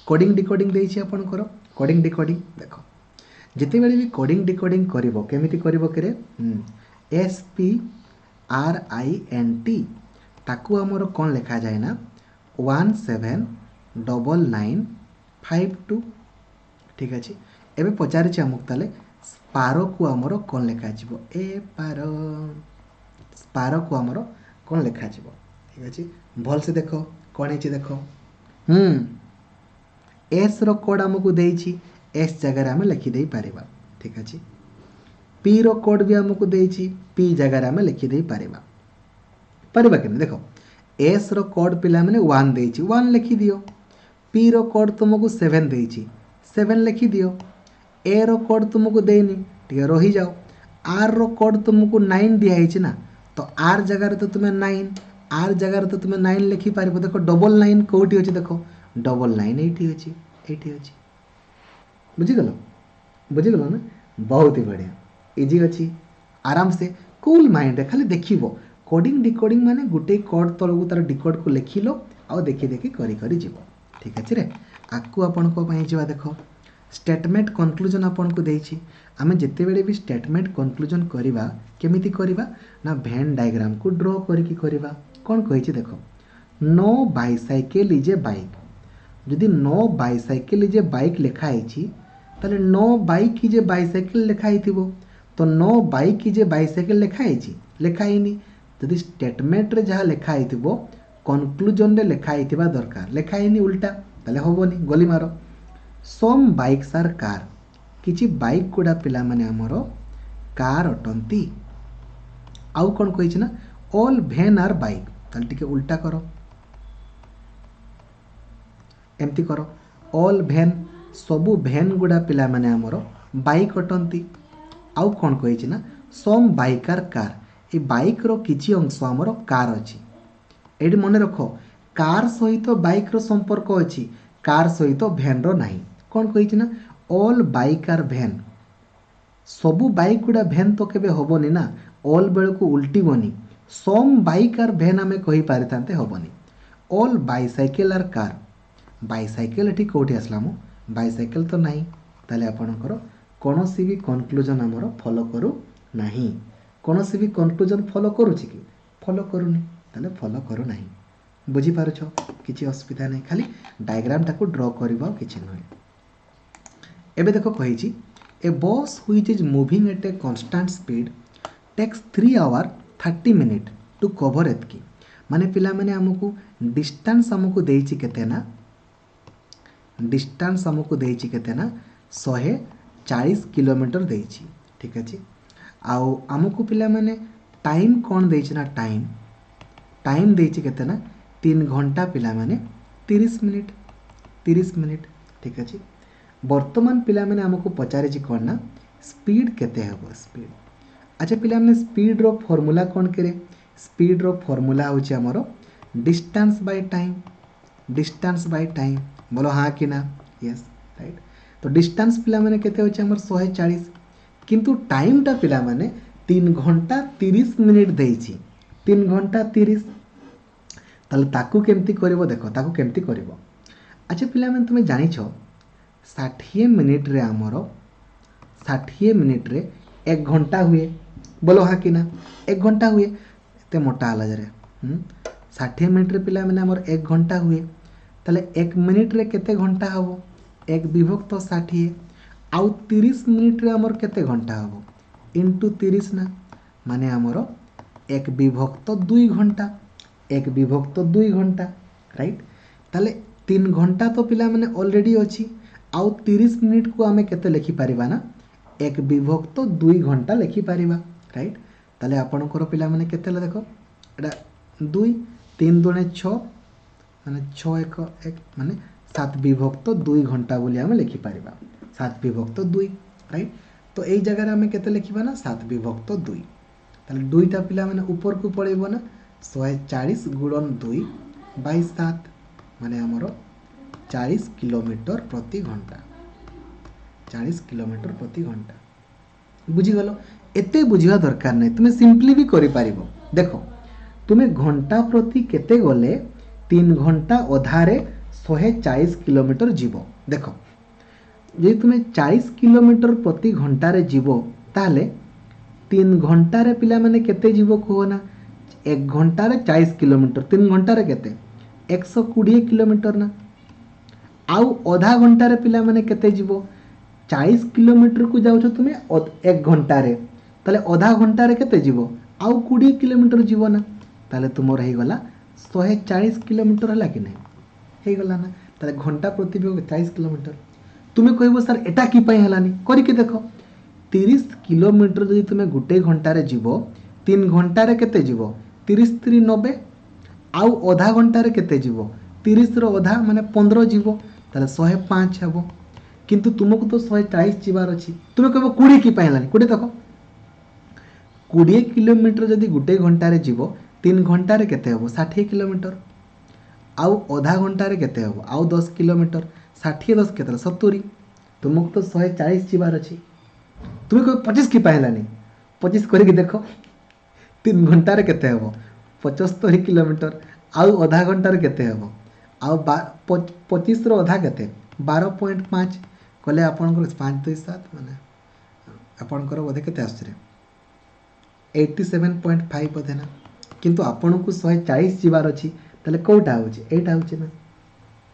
कोडिंग डिकोडिंग देछि आपन करो कोडिंग डिकोडिंग देखो जेते बेले भी कोडिंग डिकोडिंग करिवो केमिति करिवो करे SPRINT ताकू हमर कोन लिखा जाय ना 179952 ठीक अछि एबे पचारि छ हमक ताले स्पारो को हमर कोन लिखा जिवो ए पारो स्पारो को हमर कोन लिखा जिवो ठीक अछि भल से देखो कोन हिची देखो एस रो कोड हमकु देछि एस जगह हम लिखि देई पारिबा ठीक अछि पी रो कोड भी हमकु देछि पी जगह हम लिखि देई पारिबा कि देखो एस रो कोड पिला माने 1 देछि 1 लिखि दियो पी रो कोड तुमको 7 देछि 7 लिखि दियो ए रो कोड तुमको देनी ठीक रही जाओ आर रो कोड तुमको 9 दिखाई ना, तो आर जगार तो तुम्हें 9, आर जगार तो तुम्हें 9 लिखिपार। देख डबल 9 कौटी अच्छे, देख डबल 9 ये बुझीगल, बुझीगल ना, बहुत ही बढ़िया, इजी अच्छी, आराम से कूल माइंड खाली देख कोडिंग डिकोडिंग माने गोटे कोड तलू तार डिकोड को लिख लो आ देखी देखी करी करी जीव। ठीक अच्छे रे, आकु आपण को जा देख स्टेटमेंट कनक्लूजन आपन को देछि। आमे जेते बेले भी स्टेटमेंट कनक्लूजन करिबा केमिति करिबा ना भेन डायग्राम को ड्रॉ करिकी करिबा। कोन कहिछि देखो, no bicycle is a bike, जदि no bicycle is a bike लिखा है ताले no bike is a bicycle लिखा है, तो no bike is a bicycle लिखा है लिखा है। जदि स्टेटमेंट रे जहाँ लिखा है कनक्लूजन रे लिखा है दरकार, लिखा है उल्टा ताले होबनी, गोली मारो। सम बाइक्स आर कार, किछि बाइक गुड़ा पिला माने हमरो कार अटंती। आउ कोन कहिछि ना ऑल भेन आर बाइक, ताले टिके उल्टा करो, एमती करो ऑल भेन, सबु भेन गुड़ा पिला माने हमरो बाइक अटंती। आउ कोन कहिछि ना सम बाइक आर कार, ए बाइक रो किछि अंश हमरो कार अछि। एडी मने रखो कार सहित बाइक रो संपर्क अछि, कार सहित भेन रो नाही। कोन कहिछि ना ऑल बाइक आर भेन, सबु बाइक गुड़ा भेन तो केबे होबनी ना, ऑल बेल को उल्टीबनी, सम बाइक आर भेन आमे कहि पारितांते होबनी। All bicycle are car, bicycle एठी कोठी आसला मो, बाइसाइकिल तो नाही, ताले आपनकर कोनोसी भी कनक्लूजन हमरो फॉलो करू नाही। कोनोसी भी कनक्लूजन फॉलो करूछि कि फॉलो करूनी, ताले फॉलो करू नाही। बुझी पारुछ, किछि असुविधा नाही, खाली डायग्राम टाको ड्रॉ करबा किछि नय। एबे देखो कहिछि a bus which is moving at a constant speed takes 3 hour 30 minute to cover एतकी। माने पिला माने हमकु डिस्टेंस हमकु देइछि केते ना, डिस्टेंस हमकु देइछि केते ना 140 किलोमीटर देइछि। ठीक अछि, आउ हमकु पिला माने टाइम कोन देइछि ना, टाइम देइछि केते ना 3 घंटा पिला माने 30 मिनिट, 30 मिनिट। ठीक अछि, वर्तमान पिला माने हमकु पचारे कोन ना स्पीड केते हेबो, स्पीड। अच्छा पिला माने स्पीड रो फार्मूला कोन करे, स्पीड रो फार्मूला होछि हमरो distance by time, distance by time, बोलो हाँ कि ना, यस राइट। तो डिस्टेंस पिला माने केते होछि हमर 140, किंतु टाइम टा पिला माने 3 घंटा 30 मिनिट देइछि, 3 घंटा 30। ताले ताकू केमती करबो, देखो ताकू केमती करबो। अच्छा पिला माने तुमे जानि छ 60 मिनिट रे हमरो 60 मिनिट रे 1 घंटा हुए, बोलो हाँ कि ना, 1 घंटा हुए, एते मोटा हला जरे 60 मिनिट रे पिला माने हमर 1 घंटा हुए, ताले 1 मिनिट रे केते घंटा हबो, 1 विभक्त 60, आउ 30 मिनिट रे हमर केते घंटा हबो इनटू 30 ना, माने हमरो 1 विभक्त 2 घंटा, 1 विभक्त 2 घंटा, राइट। ताले 3 घंटा तो पिला माने ऑलरेडी अछि, आउ 30 मिनिट को आमे केते लिखि पारिबा ना 1 विभक्त 2 घंटा लिखि पारिबा, राइट। ताले आपनकर पिला माने केते ले देखो एटा 2 3 दुणे 6 माने 6 1 1 माने 7 विभक्त 2 घंटा बोली आमे लिखि पारिबा, 7 विभक्त 2, राइट। तो एई जगह रे आमे केते लिखिबा ना 7 विभक्त 2, ताले 2 टा पिला माने ऊपर को पळेबो ना 140 गुणन 2 बाय 7 माने हमरो 40 किलोमीटर प्रति घंटा, 40 किलोमीटर प्रति घंटा। बुझी गलो, एते बुझिया दरकार नै, तुमे सिंपली भी करि पारिबो। देखो तुमे घंटा प्रति केते गले 3 घंटा अधारे 140 किलोमीटर जीवो। देखो जे तुमे 40 किलोमीटर प्रति घंटा रे जीवो ताले 3 घंटा रे पिला माने केते जीवो को ना, 1 घंटा रे 40 किलोमीटर, 3 घंटा रे केते 120 किलोमीटर ना। आउ आधा घंटा रे पिला माने केते जीवो, 40 किलोमीटर को जाउछ तुमे 1 घंटा रे, ताले आधा घंटा रे केते जीवो आउ 20 किलोमीटर जीवो ना, ताले तुमर हे गला 140 किलोमीटर हला कि नै, हे गला ना। ताले घंटा प्रति 40 किलोमीटर। तुमे कहबो सर एटा की पई हलानी, करि के देखो 30 किलोमीटर जदि तुमे गुटे घंटा रे जीवो, 3 घंटा रे केते जीवो 30 3 90, आउ आधा घंटा रे केते जीवो 30 रो आधा माने 15 जीवो, ताले 105 हेबो। किंतु तुमको तो 140 जीवार अछि, तुमे कहबो 20 की पई हलानी, 20 देखो 20 किलोमीटर जदि गोटे घंटार जीव 3 घंटार केते हम 60 किलोमीटर आउ अधा घंटार केते हम आउ 10 किलोमीटर 60 10 केते 70 तुमको तो 140 जीवार अच्छी तुम्हें कोई 25 की पाइलानी 25 करके देख 3 घंटार केते हम 75 किलोमीटर आउ अधा घंटार केते हम आउ 25 रो अधा केते 12.5 कले आपनकर 5 2 7 माने आपनकर बोधे केते आसरे 87.5 बोधे ना किंतु आपन को 140 जीवार अच्छी ताले कोटा होची एटा होची ना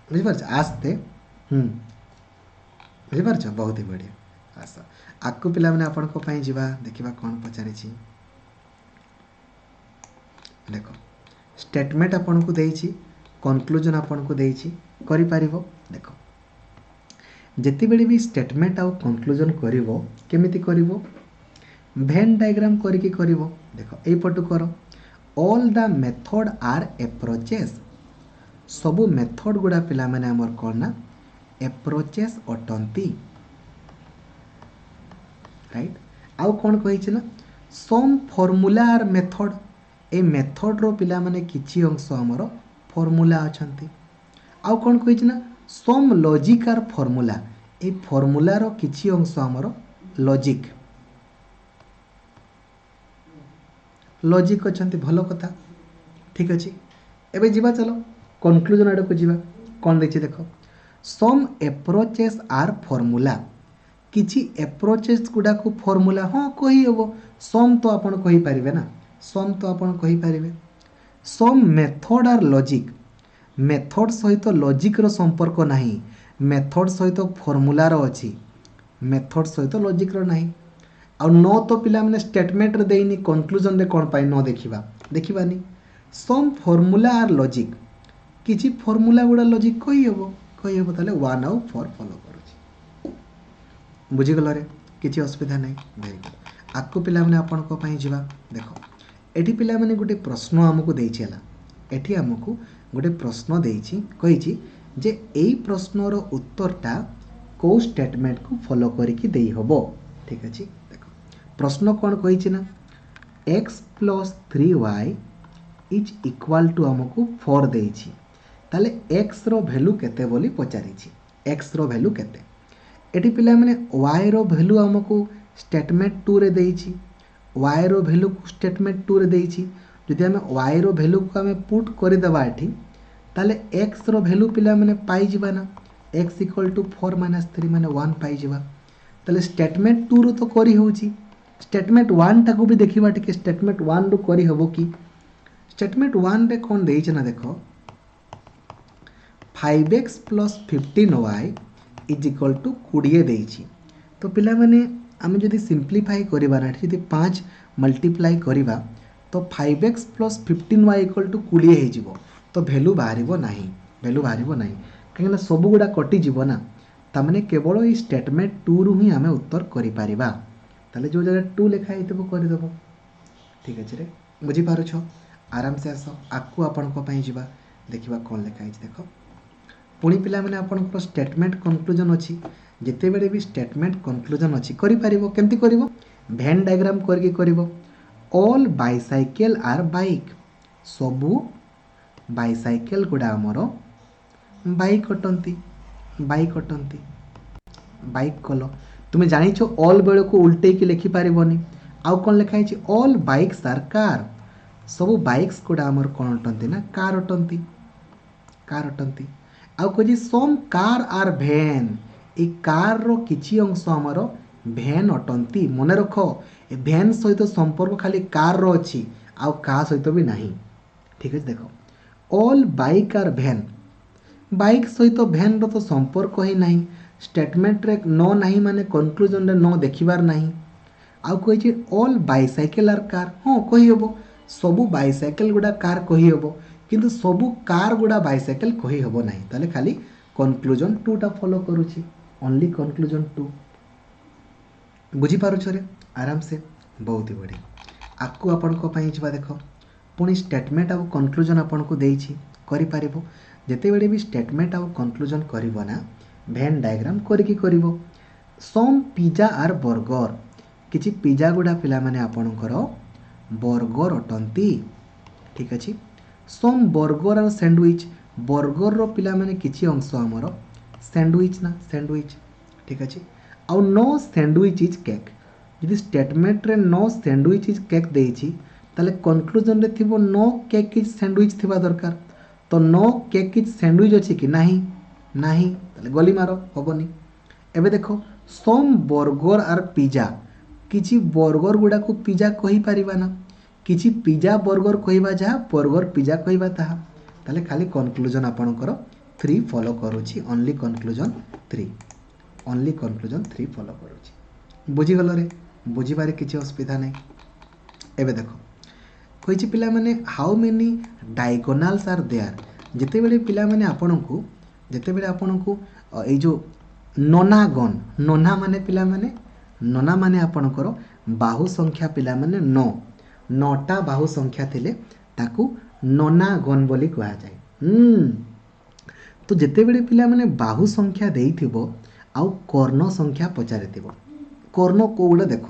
बुझि परछ आस्ते बुझि परछ बहुत ही बढ़िया आस आकु पिला माने आपन को पई जीवा देखिबा कोन पचारि छी देखो स्टेटमेंट आपन को देई छी कंक्लूजन आपन को देई छी करि पारिबो देखो जेति बेले भी स्टेटमेंट आउ कंक्लूजन करिवो केमिति करिवो भेन डायग्राम करके करिवो देखो ए पटु करो all the method are approaches सबु मेथड गुडा पिला माने हमर कोना एप्रोचेस अटंती राइट आउ कोन कहि छी ना सम फार्मूला आर मेथड ए मेथड रो पिला माने किछि अंश हमर फार्मूला अछंती आउ कोन कहि छी ना सम लॉजिक आर फार्मूला ए फार्मूला रो किछि अंश हमर लॉजिक लॉजिक अच्छी भल कथा ठीक अच्छे एबे जीवा चलो कंक्लूजन आड़ को जीवा कौन देखिए देख सम एप्रोचेस आर फार्मूला किछि एप्रोचेस गुडा को फार्मूला हाँ कही हम सम तो आपन कही पारिबे ना सम तो आपन कही पारिबे some method are logic method सहित लॉजिक रो संपर्क नाही मेथड सहित फार्मूला रो अछि मेथड सहित लॉजिक रो नाही आ न तो पिला माने स्टेटमेंट रे देइनी कंक्लूजन रे कोन पाई न देखिबानी सम फार्मूला आर लॉजिक किछि फार्मूला गुडा लॉजिक कही हबो ताले 1 आउ 4 फॉलो करूची बुझी गलो रे किछि असुविधा नै वेरी गुड आकु पिला माने आपन को पाई जिबा देखो एठी पिला माने गुटे प्रश्न हमकु देइछि हला एठी हमकु गुटे प्रश्न देइछि कहिछि जे एई प्रश्न रो उत्तरटा को स्टेटमेंट को फॉलो करिकि देई हबो ठीक अछि प्रश्न कौन कही ना x plus 3y is equal to आमको 4 देइछि ताले x रो वैल्यू केते बोली पचारि x रो वैल्यू केते एटी पिला माने y रो वैल्यू आमको स्टेटमेंट 2 रे देइछि y रो वैल्यू स्टेटमेंट 2 रे देइछि जदि हम y रो वैल्यू को हम पुट कर देबा एठी ताले x रो वैल्यू पिला माने पाई जिबा ना x इक्वल टू 4 - 3 माने 1 पाई जिबा ताले स्टेटमेंट 2 रो तो करी होउछि स्टेटमेंट 1 टाको भी देखिबा टिके स्टेटमेंट 1 रो करी हबो कि स्टेटमेंट 1 रे कोन देइ छै ना देखो 5x + 15y is equal to 20 देइ छी तो पिला माने हम जदि सिंपलीफाई करिबा ना जदि 5 मल्टीप्लाई करिबा तो 5x + 15y इक्वल टू 20 हे जिवो तो वैल्यू बाहरिबो नाही कहिना सब गुडा कटि जिवो ना ता माने केवल ई स्टेटमेंट 2 रु ही हमें उत्तर करि पारिबा ताले जो जगह 2 लिखा हेतबो कर देबो ठीक अछि रे बुझी पारो छ आराम से आसो आकु आपन को पई जिबा देखिबा कोन लिखा है देखो पुणी पिला माने आपन को स्टेटमेंट कंक्लूजन अछि जेते बेले भी स्टेटमेंट कंक्लूजन अछि करि पारिबो केमति करिवो भेन डायग्राम करके करिवो ऑल बाइसाइकेल आर बाइक सबु बाइसाइकेल गुडा हमरो बाइक अटंती बाइक कलो तुम जानिछो ऑल बेले को उल्टे की लिखि पारिबोनी आउ कोन लिखा है ऑल बाइक्स आर कार सब बाइक्स गुडा हमर कोन अटंती ना कार अटंती आउ कहि सम कार आर भैन ए कार रो किछि अंश हमर भैन अटंती मने रखो ए भैन सहित संपर्क खाली कार रो अछि आउ का सहित भी नाही ठीक है देखो ऑल बाइक आर भैन बाइक सहित भैन रो तो संपर्क ही नाही स्टेटमेंट रे न नाही माने कंक्लूजन रे न देखिबार नाही आउ कहि ऑल बाइसाइकेल आर कार हाँ कही हबो सबु बाइसाइकेल गुडा कार कही हबो किंतु सबु कार गुडा बाइसाइकेल कही हबो नाही ताले खाली कंक्लूजन 2 टा फॉलो करूची ओनली कंक्लूजन 2 बुझी पारो छरे आराम से बहुत ही बढ़िया आकु आपन को पई छिबा देखो पुनी स्टेटमेंट आ कंक्लूजन आपन को देइछि करि पारिबो जेते बेले भी स्टेटमेंट आ कंक्लूजन करिवो ना भेन डायग्राम करके करिवो सम पिज्जा आर बर्गर किछि पिज्जा गुडा पिला माने आपनकर ବର୍ଗର ଅଟନ୍ତି। ଠିକ୍ ଅଛି। ସମ୍ ବର୍ଗର ଆଉ ସ୍ୟାଣ୍ଡୱିଚ୍, ବର୍ଗରର ପିଲାମାନେ କିଛି ଅଂଶ ଆମର ସ୍ୟାଣ୍ଡୱିଚ୍ ନା ସ୍ୟାଣ୍ଡୱିଚ୍। ଠିକ୍ ଅଛି। ଆଉ नो ସ୍ୟାଣ୍ଡୱିଚ୍ ଇଜ୍ କେକ୍, ଯଦି ଷ୍ଟେଟମେଣ୍ଟରେ नो ସ୍ୟାଣ୍ଡୱିଚ୍ ଇଜ୍ କେକ୍ ଦେଇଛି ତାହେଲେ କନକ୍ଲୁଜନରେ ଥିବ नो କେକ୍ ଇଜ୍ ସ୍ୟାଣ୍ଡୱିଚ୍ ଥିବା ଦରକାର। ତ नो କେକ୍ ଇଜ୍ ସ୍ୟାଣ୍ଡୱିଚ୍ ଅଛି କି ନାହିଁ, ନାହିଁ, ତାହେଲେ ଗଲି ମାର, ହେବନି। ଏବେ ଦେଖ ସମ୍ ବର୍ଗର ଆର୍ ପିଜା, କିଛି ବର୍ଗର ଗୁଡ଼ାକୁ ପିଜା କହିପାରିବା ନା, କିଛି ପିଜା ବର୍ଗର କହିବା ଯାହା ବର୍ଗର ପିଜା କହିବା ତାହା, ତାହେଲେ ଖାଲି କନକ୍ଲୁଜନ୍ ଆପଣଙ୍କର 3 ଫଲୋ କରୁଛି, only conclusion 3, only conclusion 3 follow କରୁଛି। ବୁଝିଗଲରେ, ବୁଝିବାରେ କିଛି ଅସୁବିଧା ନାହିଁ। ଏବେ ଦେଖ କହିଛି ପିଲାମାନେ ହାଉ ମେନି ଡାଇଗୋନାଲ୍ସ ଆର୍ ଦେୟାର, ଯେତେବେଳେ ପିଲାମାନେ ଆପଣଙ୍କୁ ଏଇ ଯେଉଁ ନନାଗନ୍, ନନା ମାନେ ପିଲାମାନେ, ନନା ମାନେ ଆପଣଙ୍କର ବାହୁ ସଂଖ୍ୟା ପିଲାମାନେ 9, 9ଟା ବାହୁ ସଂଖ୍ୟା ଥିଲେ ତାକୁ ନନାଗନ୍ ବୋଲି କୁହାଯାଏ। ତ ଯେତେବେଳେ ପିଲାମାନେ ବାହୁ ସଂଖ୍ୟା ଦେଇଥିବ ଆଉ କର୍ଣ୍ଣ ସଂଖ୍ୟା ପଚାରିଥିବ, କର୍ଣ୍ଣ କେଉଁଗୁଡ଼ା ଦେଖ,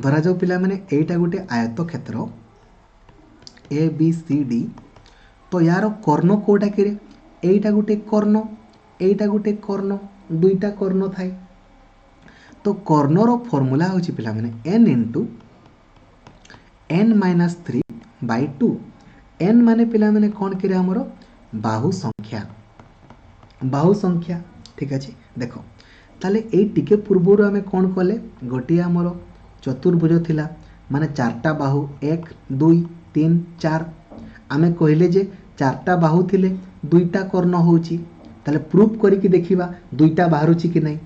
ଧରାଯାଉ ପିଲାମାନେ ଏଇଟା ଗୋଟେ ଆୟତ କ୍ଷେତ୍ର ଏ ବି ସି ଡି, ତ ୟାର କର୍ଣ୍ଣ କେଉଁଟା କିରେ, ଏଇଟା ଗୋଟେ କର୍ଣ୍ଣ, ଏଇଟା ଗୋଟେ କର୍ଣ୍ଣ, ଦୁଇଟା କର୍ଣ୍ଣ ଥାଏ। ତ କର୍ଣ୍ଣର ଫର୍ମୁଲା ହେଉଛି ପିଲାମାନେ n ଇଣ୍ଟୁ n-3/2। n ମାନେ ପିଲାମାନେ କ'ଣ କିରେ ଆମର ବାହୁ ସଂଖ୍ୟା, ବାହୁ ସଂଖ୍ୟା। ଠିକ୍ ଅଛି। ଦେଖ ତାହେଲେ ଏଇ ଟିକେ ପୂର୍ବରୁ ଆମେ କ'ଣ କଲେ, ଗୋଟିଏ ଆମର ଚତୁର୍ଭୁଜ ଥିଲା ମାନେ 4ଟା ବାହୁ 1 2 3 4, ଆମେ କହିଲେ ଯେ 4ଟା ବାହୁ ଥିଲେ 2ଟା କର୍ଣ୍ଣ ହେଉଛି, ତାହେଲେ ପ୍ରୁଫ୍ କରିକି ଦେଖିବା 2ଟା ବାହାରୁଛି କି ନାହିଁ।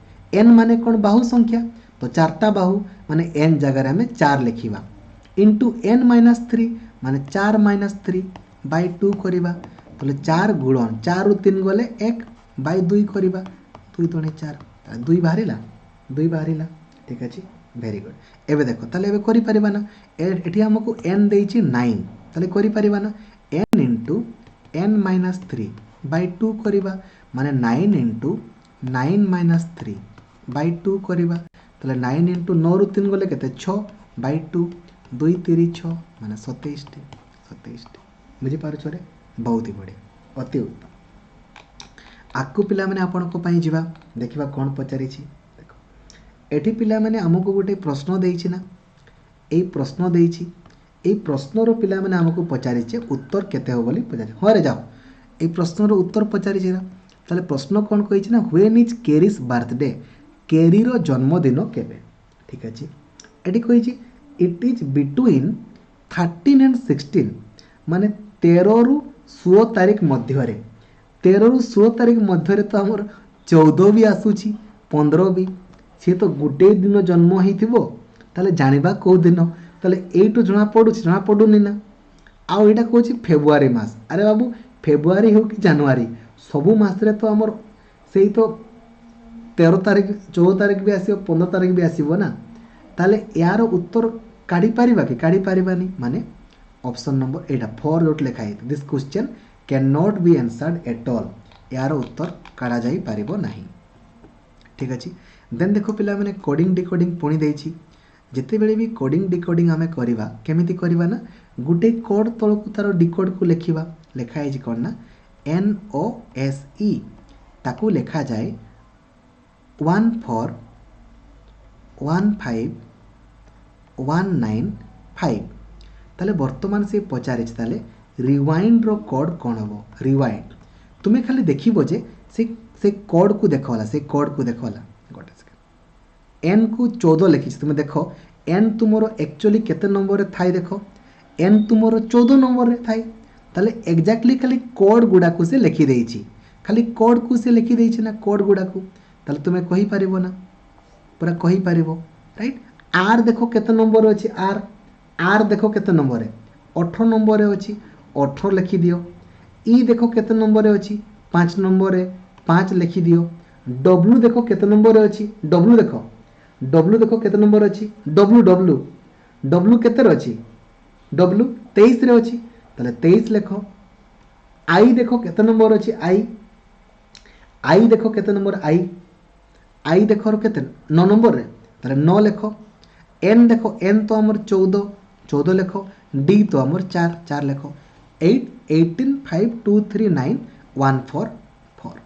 n ମାନେ କ'ଣ ବାହୁ ସଂଖ୍ୟା, ତ 4ଟା ବାହୁ ମାନେ n ଜାଗାରେ ଆମେ 4 ଲେଖିବା, ଇଣ୍ଟୁ n-3 ମାନେ 4-3/2 କରିବା, ତାହେଲେ 4 ଗୁଣନ 4ରୁ 3 ଗଲେ 1/2 କରିବା, 2 ଦୁଣେ 4, 2 ବାହାରିଲା, 2 ବାହାରିଲା। ଠିକ୍ ଅଛି, ଭେରି ଗୁଡ୍। ଏବେ ଦେଖ ତାହେଲେ ଏବେ କରିପାରିବା ନା, ଏଠି ଆମକୁ n ଦେଇଛି 9, ତାହେଲେ କରିପାରିବା ନା, n ଇଣ୍ଟୁ n-3/2 କରିବା, ମାନେ 9 ଇଣ୍ଟୁ 9-3/2 କରିବା, ତାହେଲେ 9 ଇଣ୍ଟୁ 9ରୁ 3 ଗଲେ କେତେ 6/2, 2 3 6 ମାନେ 27ଟି, 27ଟି। ବୁଝିପାରୁଛ ରେ, ବହୁତ ହି ବଢ଼ିଆ, ଅତି ଉତ୍ତମ। ଆଗକୁ ପିଲାମାନେ ଆପଣଙ୍କ ପାଇଁ ଯିବା, ଦେଖିବା କ'ଣ ପଚାରିଛି। ଦେଖ ଏଠି ପିଲାମାନେ ଆମକୁ ଗୋଟେ ପ୍ରଶ୍ନ ଦେଇଛି ନା, ଏଇ ପ୍ରଶ୍ନ ଦେଇଛି, ଏଇ ପ୍ରଶ୍ନର ପିଲାମାନେ ଆମକୁ ପଚାରିছে ଉତ୍ତର କେତେ ହେବ ବୋଲି ପଚାରିছে। ହଁ ରେ ଯାଅ, এই প্রশ্নর উত্তর পচারিছে না, তাহলে প্রশ্ন কোণ কইছে না, হোয়েন ইজ কেরিস বার্থডে, কেরির জন্মদিন কেবে। ঠিক আছে, এটি কইছি ইট ইজ বিটুইন 13 and 16, মানে 13রু 16 তারিখ মধ্যরে, 13রু 16 তারিখ মধ্যরে তো আমার 14 বি আসুছি, 15 বি, সে তো গোটে দিন জন্ম হয়েছিল, তাহলে জানিবা কেউ দিন, তাহলে এইটু জনা পড়ুছি, জনা পড়ুনি না। আউ এটা কହୁଛି ফেব্রুয়ারি মাস, আরে বাবু ফেব্রুয়ারি হোক কি জানুয়ারি, সবু মাসরে তো আমার সেই তো 13 তারিখ 14 তারিখ বি আসিব, 15 তারিখ বি আসিব না, তাহলে ইয়ার উত্তর কাঢ়ি পারিবা কি, কাঢ়ি পারিবানি, মানে অপশন নম্বর এইটা 4 যোট লেখা হয়েছে, this question can not be answered at all, ইয়ার উত্তর কাঢ়া যাই পারিব ନାହିଁ। ঠিক আছে, দেন দেখো পিলা মানে কোডিং ডিকোডিং পুଣି ଦେଇଛି, ଯେତେବେଳେ ବି କୋଡ଼ିଂ ଡିକୋଡ଼ିଂ ଆମେ କରିବା, କେମିତି କରିବା ନା, ଗୋଟେ କୋଡ଼ ତଳକୁ ତାର ଡିକୋଡ଼କୁ ଲେଖିବା, ଲେଖା ହେଇଛି କ'ଣ ନା NOSE, ତାକୁ ଲେଖାଯାଏ 1415195। ତାହେଲେ ବର୍ତ୍ତମାନ ସେ ପଚାରିଛି, ତାହେଲେ ରିୱାଇଣ୍ଡର କୋଡ଼ କ'ଣ ହେବ, ରିୱାଇଣ୍ଡ ତୁମେ ଖାଲି ଦେଖିବ ଯେ ସେ କୋଡ଼କୁ ଦେଖଲା, ସେ କୋଡ଼କୁ ଦେଖଲା, ଗୋଟେ ସେକେଣ୍ଡ, n କୁ 14 ଲେଖିଛି, ତୁମେ ଦେଖ n ତୁମର एक्चुअली କେତେ ନମ୍ବରରେ ଥାଏ, ଦେଖ n ତୁମର 14 ନମ୍ବରରେ ଥାଏ, ତାହେଲେ ଏକ୍ଜାକ୍ଟଲି ଖାଲି କୋଡ଼ ଗୁଡ଼ାକୁ ସେ ଲେଖିଦେଇଛି, ଖାଲି କୋଡ଼କୁ ସେ ଲେଖିଦେଇଛି ନା, କୋଡ଼ ଗୁଡ଼ାକୁ, ତାହେଲେ ତୁମେ କହିପାରିବ ନା, ପୁରା କହିପାରିବ, ରାଇଟ୍। ଆର୍ ଦେଖ କେତେ ନମ୍ବର ଅଛି, ଆର୍ ଦେଖ କେତେ ନମ୍ବରରେ, 18 ନମ୍ବରରେ ଅଛି, 18 ଲେଖିଦିଅ। ଇ ଦେଖ କେତେ ନମ୍ବରରେ ଅଛି, 5 ନମ୍ବରରେ, 5 ଲେଖିଦିଅ। ଡବ୍ଲୁ ଦେଖ କେତେ ନମ୍ବରରେ ଅଛି, ଡବ୍ଲୁ ଦେଖ କେତେ ନମ୍ବର ଅଛି, ଡବ୍ଲୁ କେତେରେ ଅଛି, ଡବ୍ଲୁ 23ରେ ଅଛି, ତାହେଲେ 23 ଲେଖ। ଆଇ ଦେଖ କେତେ ନମ୍ବର ଅଛି, ଆଇ ଦେଖ କେତେ ନମ୍ବର, ଆଇ ଦେଖ କେତେ 9 ନମ୍ବରରେ, ତାହେଲେ 9 ଲେଖ। ଏନ୍ ଦେଖ, ଏନ୍ ତ ଆମର 14, 14 लेख, डी तो आमर 4 4 लेख 8 18 5 2 3 9 1 4 4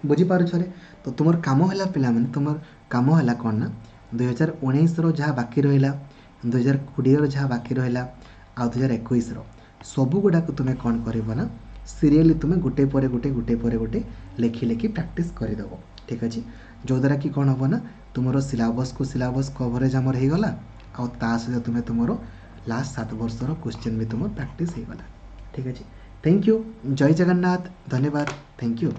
बुझीपारुछ रे। तो तुमर काम है पिला माने तुमर काम है कौन ना 2019 जहाँ बाकी रहा 2020 जहाँ बाकी रहा आ 2021 सबू गुड़ाक तुम्हें कौन कर ना सीरियली तुम्हें गोटे पर गोटे गोटे पर गोटे लेखि लेखि प्रैक्टिस करदेव। ठीक अच्छे जो द्वारा कि कौन हम ना तुम सिलेबस को सिलेबस कवरेज आमर हो गला आ सहित तुम्हें तुम लास्ट 7 वर्षर क्वेश्चन भी तुम प्रैक्टिस हो गला। ठीक अच्छे थैंक यू जय जगन्नाथ धन्यवाद थैंक यू।